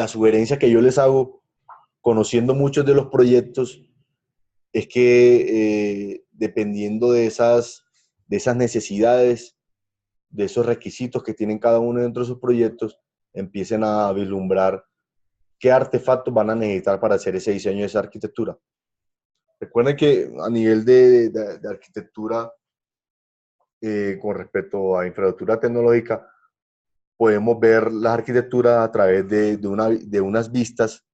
sugerencia que yo les hago, conociendo muchos de los proyectos, es que dependiendo de esas necesidades, de esos requisitos que tienen cada uno dentro de sus proyectos, empiecen a vislumbrar qué artefactos van a necesitar para hacer ese diseño de esa arquitectura. Recuerden que a nivel de arquitectura, con respecto a infraestructura tecnológica, podemos ver las arquitecturas a través de unas vistas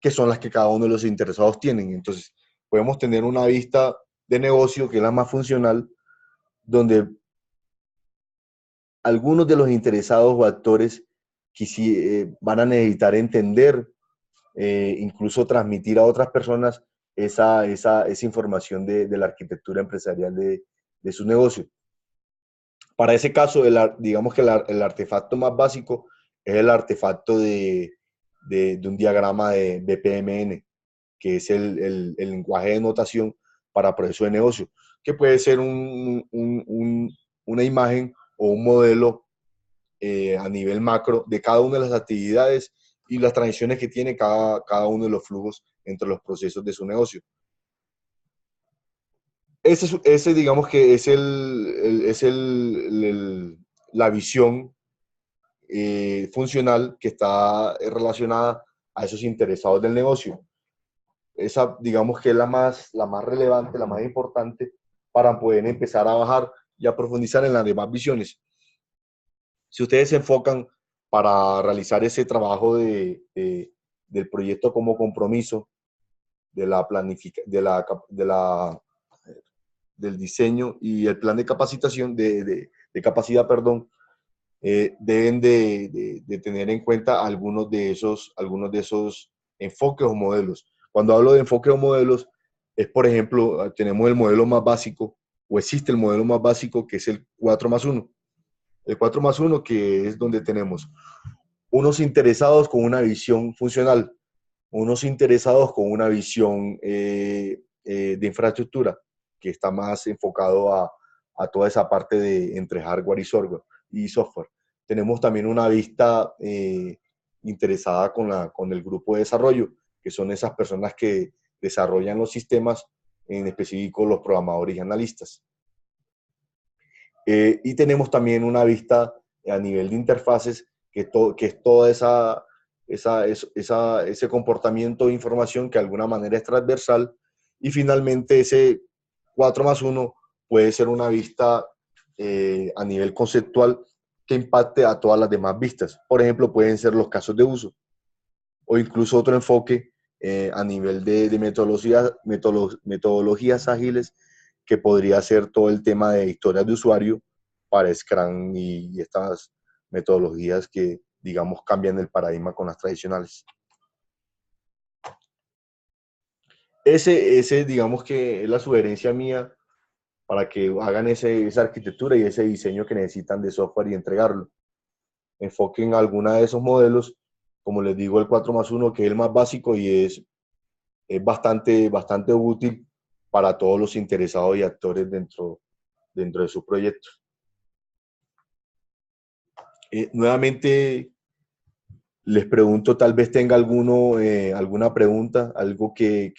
que son las que cada uno de los interesados tienen. Entonces, podemos tener una vista de negocio, que es la más funcional, donde algunos de los interesados o actores van a necesitar entender, incluso transmitir a otras personas esa información de la arquitectura empresarial de su negocio. Para ese caso, digamos que el artefacto más básico es el artefacto de un diagrama de BPMN, que es el lenguaje de notación para proceso de negocio, que puede ser una imagen o un modelo a nivel macro de cada una de las actividades y las transiciones que tiene cada uno de los flujos entre los procesos de su negocio. Ese digamos que es la visión funcional que está relacionada a esos interesados del negocio. Esa, digamos que es la más relevante, la más importante para poder empezar a bajar y a profundizar en las demás visiones. Si ustedes se enfocan para realizar ese trabajo del proyecto como compromiso, del diseño y el plan de capacitación, de capacidad, perdón, deben de tener en cuenta algunos de esos enfoques o modelos. Cuando hablo de enfoques o modelos, es, por ejemplo, tenemos el modelo más básico, o existe el modelo más básico, que es el 4+1. El 4+1, que es donde tenemos unos interesados con una visión funcional, unos interesados con una visión de infraestructura, que está más enfocado a toda esa parte de entre hardware y software. Tenemos también una vista interesada con el grupo de desarrollo, que son esas personas que desarrollan los sistemas, en específico los programadores y analistas. Y tenemos también una vista a nivel de interfaces, que es toda ese comportamiento de información que de alguna manera es transversal. Y finalmente ese 4+1 puede ser una vista a nivel conceptual, que impacte a todas las demás vistas. Por ejemplo, pueden ser los casos de uso o incluso otro enfoque a nivel de metodologías ágiles que podría ser todo el tema de historias de usuario para Scrum y estas metodologías que, digamos, cambian el paradigma con las tradicionales. Ese digamos que es la sugerencia mía para que hagan esa arquitectura y ese diseño que necesitan de software y entregarlo. Enfoquen alguna de esos modelos, como les digo, el 4+1, que es el más básico y es bastante útil para todos los interesados y actores dentro de su proyecto. Nuevamente, les pregunto, tal vez tenga alguna pregunta, algo que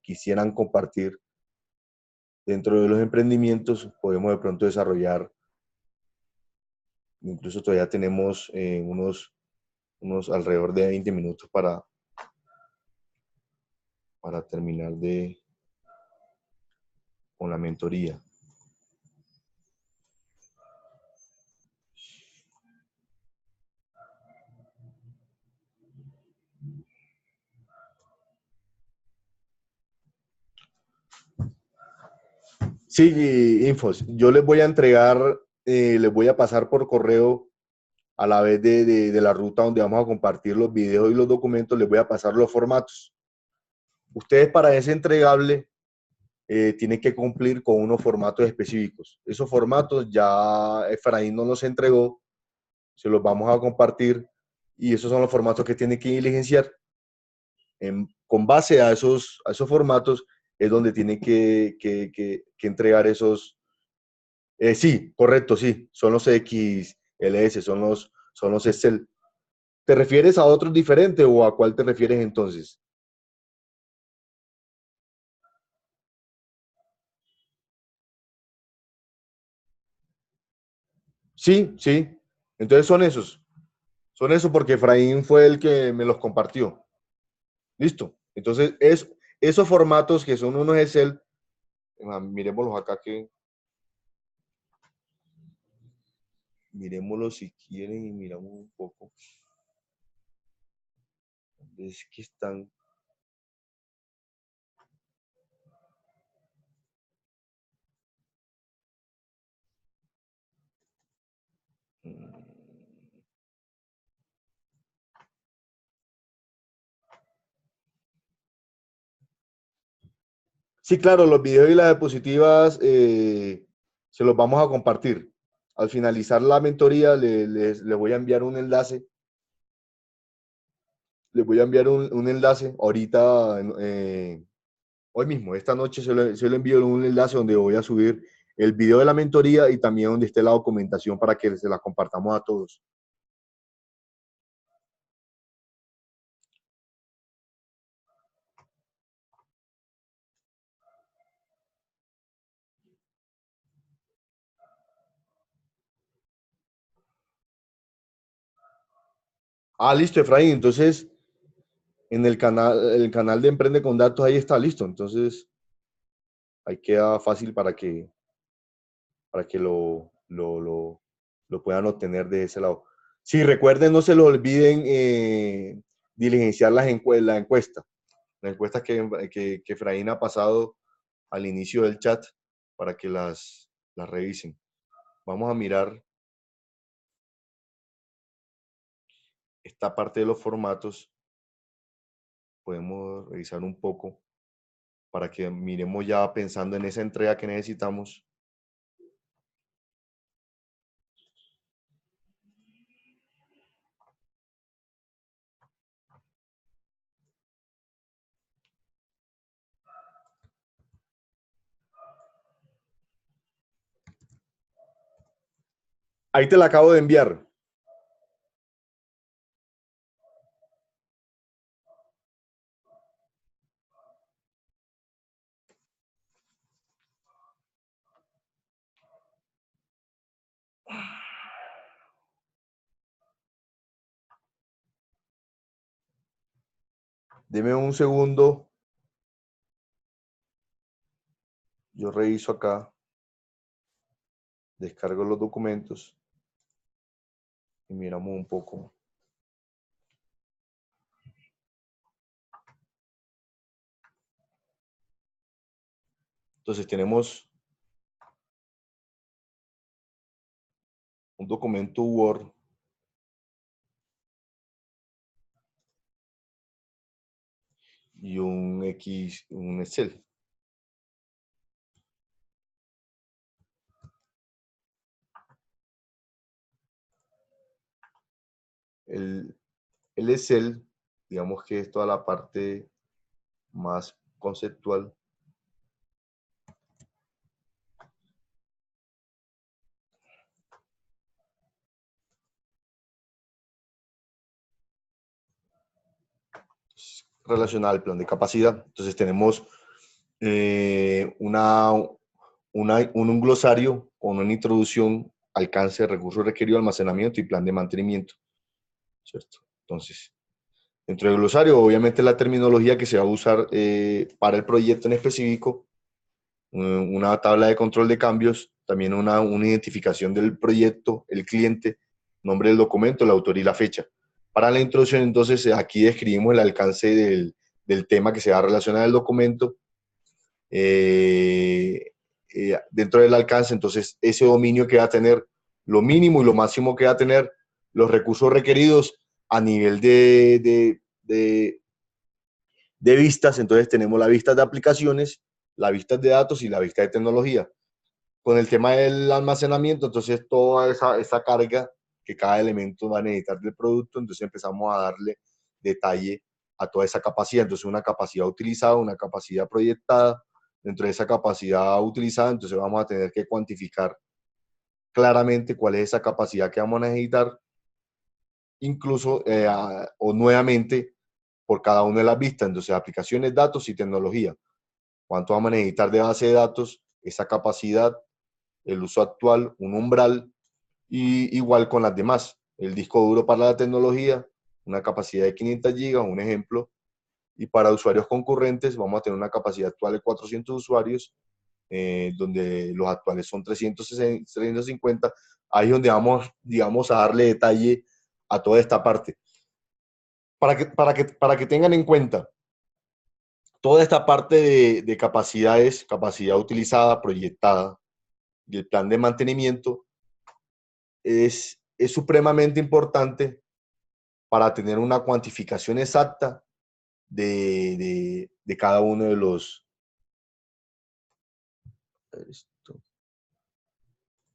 quisieran compartir dentro de los emprendimientos, podemos de pronto desarrollar, incluso todavía tenemos unos alrededor de 20 minutos para terminar con la mentoría. Sí, Infos, yo les voy a entregar, les voy a pasar por correo a la vez de la ruta donde vamos a compartir los videos y los documentos, les voy a pasar los formatos. Ustedes para ese entregable tienen que cumplir con unos formatos específicos. Esos formatos ya Efraín nos los entregó, se los vamos a compartir y esos son los formatos que tienen que diligenciar. Con base a esos formatos es donde tienen que entregar esos. Sí, correcto, sí, son los XLS, son los Excel. ¿Te refieres a otros diferentes o a cuál te refieres entonces? Sí, sí. Entonces son esos. Son esos porque Efraín fue el que me los compartió. Listo. Entonces, esos formatos que son unos Excel, miremoslos acá miremoslos si quieren y miramos un poco. Es que están. Sí, claro, los videos y las diapositivas se los vamos a compartir. Al finalizar la mentoría, les voy a enviar un enlace. Les voy a enviar un enlace ahorita, hoy mismo, esta noche se lo envío un enlace donde voy a subir el video de la mentoría y también donde esté la documentación para que se la compartamos a todos. Ah, listo, Efraín. Entonces, en el canal de Emprende con Datos, ahí está listo. Entonces, ahí queda fácil para que lo puedan obtener de ese lado. Sí, recuerden, no se lo olviden diligenciar la encuesta. La encuesta que Efraín ha pasado al inicio del chat para que las revisen. Vamos a mirar esta parte de los formatos. Podemos revisar un poco para que miremos ya pensando en esa entrega que necesitamos. Ahí te la acabo de enviar. Deme un segundo. Yo reviso acá. Descargo los documentos. y miramos un poco. Entonces tenemos un documento Word y un Excel. El Excel, digamos que es toda la parte más conceptual. Relacionada al plan de capacidad. Entonces tenemos un glosario con una introducción, alcance, recursos requeridos, almacenamiento y plan de mantenimiento, ¿cierto? Entonces, dentro del glosario, obviamente la terminología que se va a usar para el proyecto en específico, una tabla de control de cambios, también una identificación del proyecto, el cliente, nombre del documento, el autor y la fecha. Para la introducción, entonces, aquí describimos el alcance del tema que se va a relacionar al documento. Dentro del alcance, entonces, ese dominio que va a tener, lo mínimo y lo máximo que va a tener, los recursos requeridos a nivel de vistas. Entonces, tenemos la vista de aplicaciones, la vista de datos y la vista de tecnología. Con el tema del almacenamiento, entonces toda esa carga que cada elemento va a necesitar del producto, entonces empezamos a darle detalle a toda esa capacidad. Entonces una capacidad utilizada, una capacidad proyectada. Dentro de esa capacidad utilizada, entonces vamos a tener que cuantificar claramente cuál es esa capacidad que vamos a necesitar, incluso o nuevamente por cada una de las vistas. Entonces aplicaciones, datos y tecnología. ¿Cuánto vamos a necesitar de base de datos? Esa capacidad, el uso actual, un umbral, y igual con las demás. El disco duro para la tecnología, una capacidad de 500 gigas, un ejemplo, y para usuarios concurrentes vamos a tener una capacidad actual de 400 usuarios, donde los actuales son 350. Ahí es donde vamos, digamos, a darle detalle a toda esta parte. Para que tengan en cuenta, toda esta parte de capacidades, capacidad utilizada, proyectada, y el plan de mantenimiento, es supremamente importante para tener una cuantificación exacta de cada uno de los...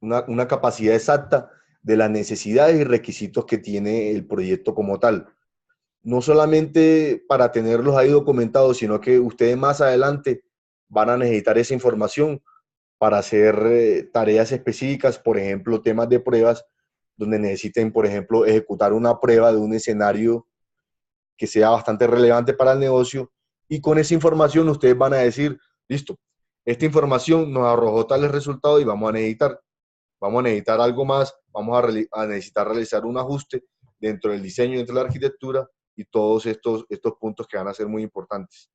Una capacidad exacta de las necesidades y requisitos que tiene el proyecto como tal. No solamente para tenerlos ahí documentados, sino que ustedes más adelante van a necesitar esa información para hacer tareas específicas, por ejemplo, temas de pruebas, donde necesiten, por ejemplo, ejecutar una prueba de un escenario que sea bastante relevante para el negocio, y con esa información ustedes van a decir, listo, esta información nos arrojó tales resultados y vamos a necesitar algo más, vamos a necesitar realizar un ajuste dentro del diseño, dentro de la arquitectura y todos estos puntos que van a ser muy importantes.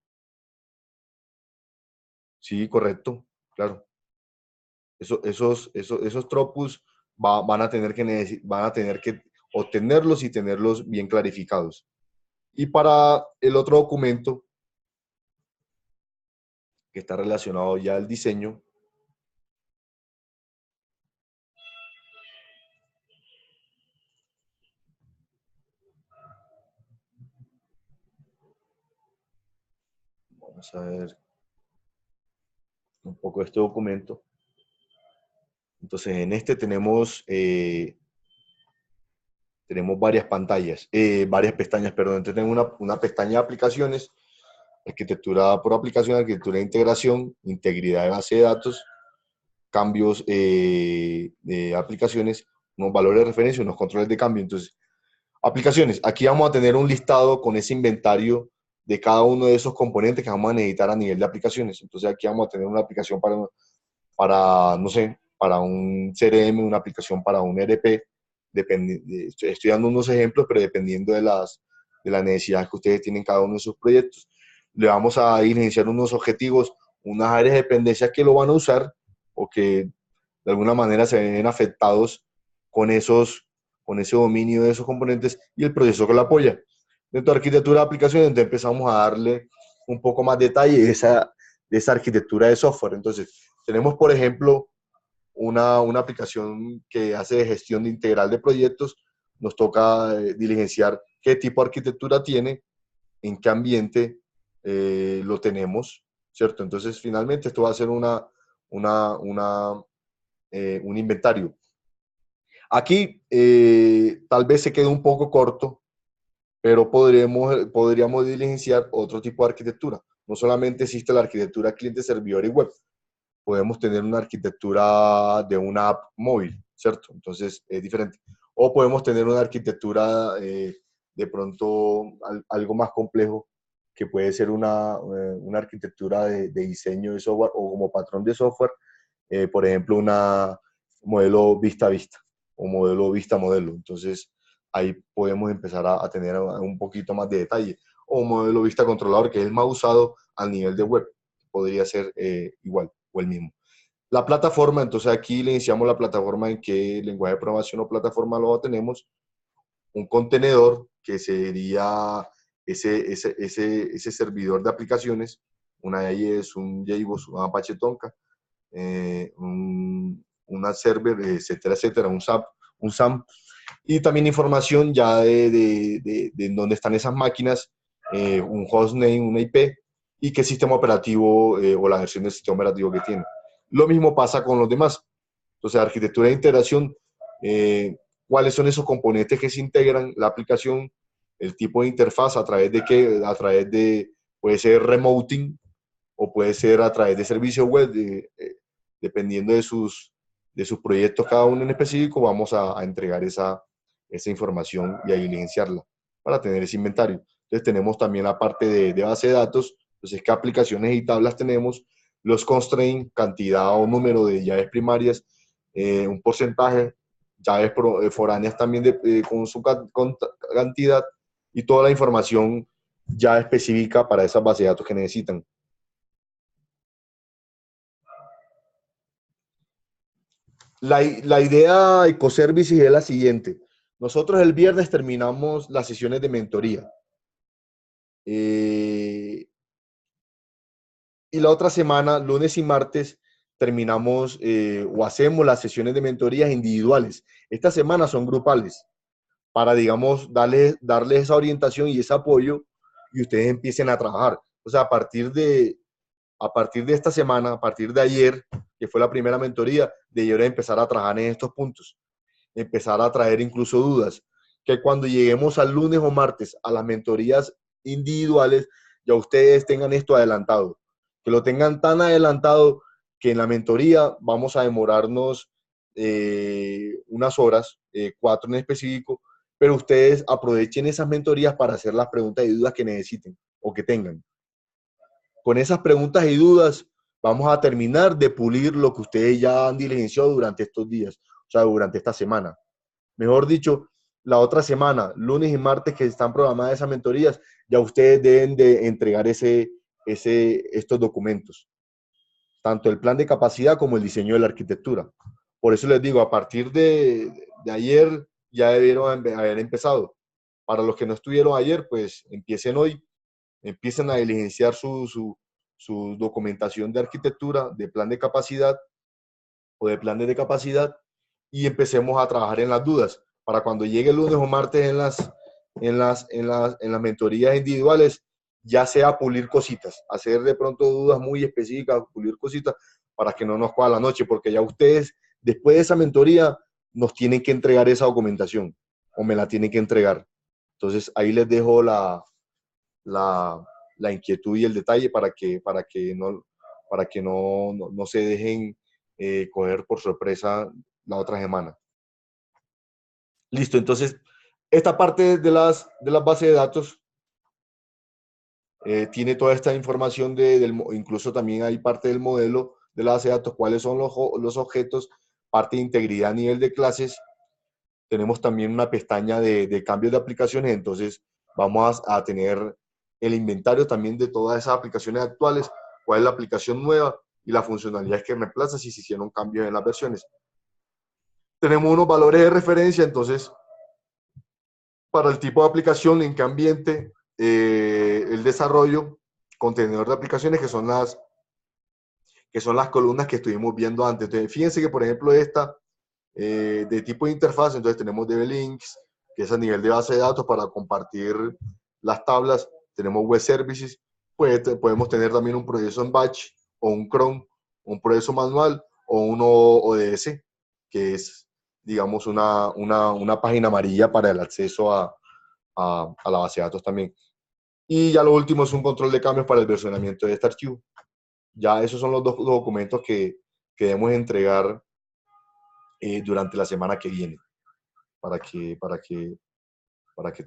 Sí, correcto, claro. Esos tropos van a tener que obtenerlos y tenerlos bien clarificados. Y para el otro documento que está relacionado ya al diseño, vamos a ver un poco este documento. Entonces, en este tenemos varias pantallas, varias pestañas, perdón. Entonces, tenemos una pestaña de aplicaciones, arquitectura por aplicación, arquitectura de integración, integridad de base de datos, cambios de aplicaciones, unos valores de referencia, unos controles de cambio. Entonces, aplicaciones. Aquí vamos a tener un listado con ese inventario de cada uno de esos componentes que vamos a necesitar a nivel de aplicaciones. Entonces, aquí vamos a tener una aplicación no sé, para un CRM, una aplicación para un ERP. Estoy dando unos ejemplos, pero dependiendo de las necesidades que ustedes tienen en cada uno de sus proyectos. Le vamos a iniciar unos objetivos, unas áreas de dependencia que lo van a usar o que de alguna manera se ven afectados con con ese dominio de esos componentes y el proceso que lo apoya. Dentro de arquitectura de aplicaciones, entonces empezamos a darle un poco más detalle de esa arquitectura de software. Entonces, tenemos, por ejemplo, una aplicación que hace de gestión integral de proyectos. Nos toca diligenciar qué tipo de arquitectura tiene, en qué ambiente lo tenemos, ¿cierto? Entonces, finalmente, esto va a ser un inventario. Aquí tal vez se quede un poco corto, pero podríamos diligenciar otro tipo de arquitectura. No solamente existe la arquitectura cliente, servidor y web. Podemos tener una arquitectura de una app móvil, ¿cierto? Entonces es diferente. O podemos tener una arquitectura de pronto algo más complejo, que puede ser una arquitectura de diseño de software o como patrón de software, por ejemplo, una modelo vista a vista o modelo vista a modelo. Entonces ahí podemos empezar a tener un poquito más de detalle. O modelo vista controlador, que es el más usado al nivel de web. Podría ser igual o el mismo. La plataforma, entonces aquí le iniciamos la plataforma. ¿En qué lenguaje de programación o plataforma lo tenemos? Un contenedor, que sería ese servidor de aplicaciones. Una de ahí es un JBoss, un Apache Tonka, una server, etcétera, etcétera, un SAM. Y también información ya de dónde están esas máquinas, un hostname, una IP, y qué sistema operativo o la versión del sistema operativo que tiene. Lo mismo pasa con los demás. Entonces, arquitectura de integración, cuáles son esos componentes que se integran, la aplicación, el tipo de interfaz, a través de qué, puede ser remoting o puede ser a través de servicios web, dependiendo de sus proyectos, cada uno en específico, vamos a entregar esa información y a diligenciarla para tener ese inventario. Entonces tenemos también la parte de base de datos, entonces qué aplicaciones y tablas tenemos, los constraints, cantidad o número de llaves primarias, un porcentaje, llaves foráneas también con su cantidad, y toda la información ya específica para esas bases de datos que necesitan. La idea de Ecoservices es la siguiente. Nosotros el viernes terminamos las sesiones de mentoría. Y la otra semana, lunes y martes, terminamos o hacemos las sesiones de mentorías individuales. Esta semana son grupales, para, digamos, darles esa orientación y ese apoyo, y ustedes empiecen a trabajar. O sea, a partir de esta semana, a partir de ayer, que fue la primera mentoría, de ayer empezar a trabajar en estos puntos, empezar a traer incluso dudas, que cuando lleguemos al lunes o martes a las mentorías individuales, ya ustedes tengan esto adelantado, que lo tengan tan adelantado que en la mentoría vamos a demorarnos unas horas, 4 en específico, pero ustedes aprovechen esas mentorías para hacer las preguntas y dudas que necesiten o que tengan. Con esas preguntas y dudas vamos a terminar de pulir lo que ustedes ya han diligenciado durante estos días, o sea, durante esta semana. Mejor dicho, la otra semana, lunes y martes que están programadas esas mentorías, ya ustedes deben de entregar estos documentos, tanto el plan de capacidad como el diseño de la arquitectura. Por eso les digo, a partir de ayer ya debieron haber empezado. Para los que no estuvieron ayer, pues empiecen hoy, empiecen a diligenciar su documentación de arquitectura, de plan de capacidad o de planes de capacidad, y empecemos a trabajar en las dudas para cuando llegue el lunes o martes en las mentorías individuales, ya sea pulir cositas, hacer de pronto dudas muy específicas, pulir cositas para que no nos coja la noche, porque ya ustedes, después de esa mentoría, nos tienen que entregar esa documentación o me la tienen que entregar. Entonces ahí les dejo la inquietud y el detalle para que no se dejen coger por sorpresa la otra semana. Listo, entonces esta parte de las bases de datos tiene toda esta información, incluso también hay parte del modelo de la base de datos, cuáles son los objetos, parte de integridad a nivel de clases. Tenemos también una pestaña de cambios de aplicaciones, entonces vamos a tener el inventario también de todas esas aplicaciones actuales, cuál es la aplicación nueva y la funcionalidad que reemplaza si se hicieron cambios en las versiones. Tenemos unos valores de referencia, entonces para el tipo de aplicación, en qué ambiente, el desarrollo, contenedor de aplicaciones, que son las columnas que estuvimos viendo antes. Entonces, fíjense que, por ejemplo, esta de tipo de interfaz, entonces tenemos DB-Links, que es a nivel de base de datos para compartir las tablas. Tenemos web services, podemos tener también un proceso en batch o un cron, un proceso manual o un ODS, que es, digamos, una página amarilla para el acceso a la base de datos también. Y ya lo último es un control de cambios para el versionamiento de este archivo. Ya esos son los dos documentos que debemos entregar durante la semana que viene, para que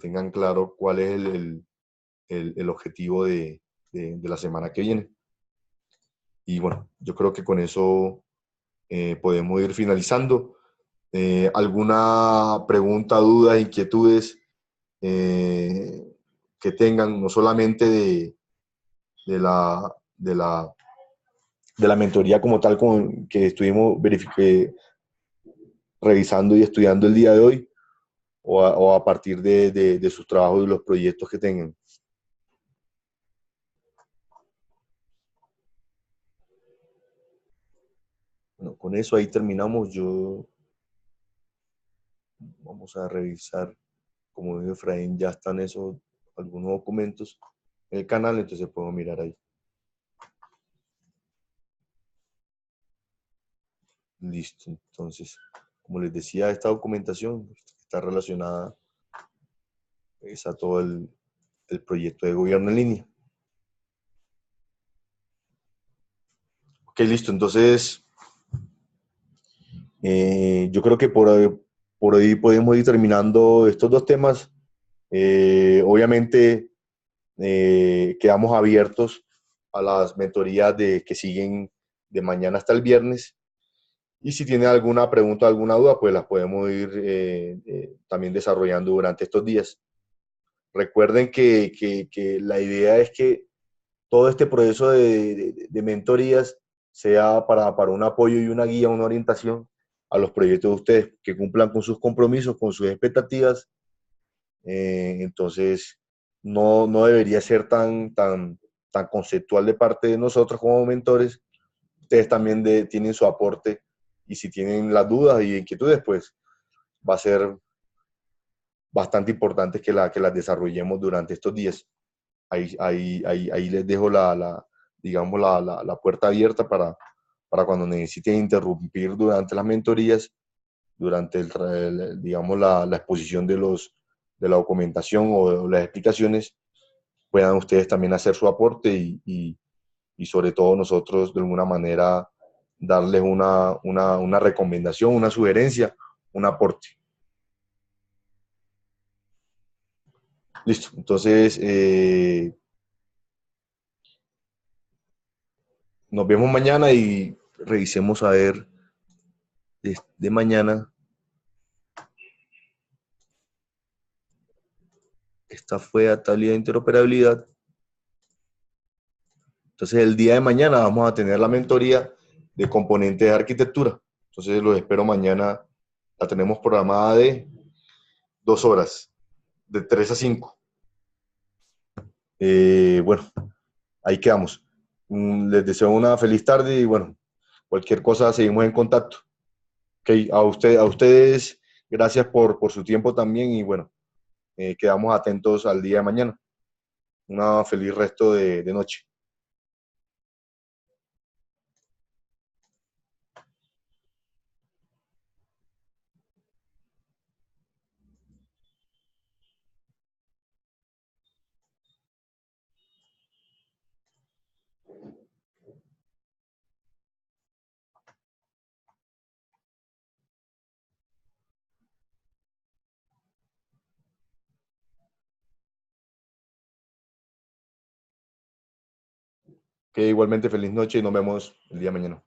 tengan claro cuál es el objetivo de la semana que viene. Y bueno, yo creo que con eso podemos ir finalizando. ¿Alguna pregunta, duda, inquietudes que tengan, no solamente de la, de la, de la mentoría como tal, que estuvimos revisando y estudiando el día de hoy, o a partir de sus trabajos y los proyectos que tengan? Bueno, con eso ahí terminamos. Vamos a revisar, como dijo Efraín, ya están esos algunos documentos en el canal, entonces puedo mirar ahí. Listo, entonces, como les decía, esta documentación está relacionada a todo el proyecto de gobierno en línea. Ok, listo, entonces yo creo que por hoy podemos ir terminando estos dos temas. Obviamente quedamos abiertos a las mentorías que siguen de mañana hasta el viernes. Y si tienen alguna pregunta, alguna duda, pues las podemos ir también desarrollando durante estos días. Recuerden que la idea es que todo este proceso de mentorías sea para un apoyo y una guía, una orientación a los proyectos de ustedes, que cumplan con sus compromisos, con sus expectativas. Entonces, no debería ser tan conceptual de parte de nosotros como mentores. Ustedes también tienen su aporte, y si tienen las dudas y inquietudes, pues va a ser bastante importante que las desarrollemos durante estos días. Ahí les dejo digamos, la puerta abierta para cuando necesiten interrumpir durante las mentorías, durante digamos, la exposición de la documentación o las explicaciones, puedan ustedes también hacer su aporte y sobre todo nosotros de alguna manera darles una recomendación, una sugerencia, un aporte. Listo, entonces nos vemos mañana y revisemos a ver de mañana. Esta fue a tal de interoperabilidad. Entonces el día de mañana vamos a tener la mentoría de componentes de arquitectura. Entonces los espero mañana. La tenemos programada de 2 horas, de 3 a 5. Bueno, ahí quedamos. Les deseo una feliz tarde y bueno, cualquier cosa seguimos en contacto. Okay, a ustedes, gracias por su tiempo también y bueno, quedamos atentos al día de mañana. Una feliz resto de noche. Que igualmente feliz noche y nos vemos el día de mañana.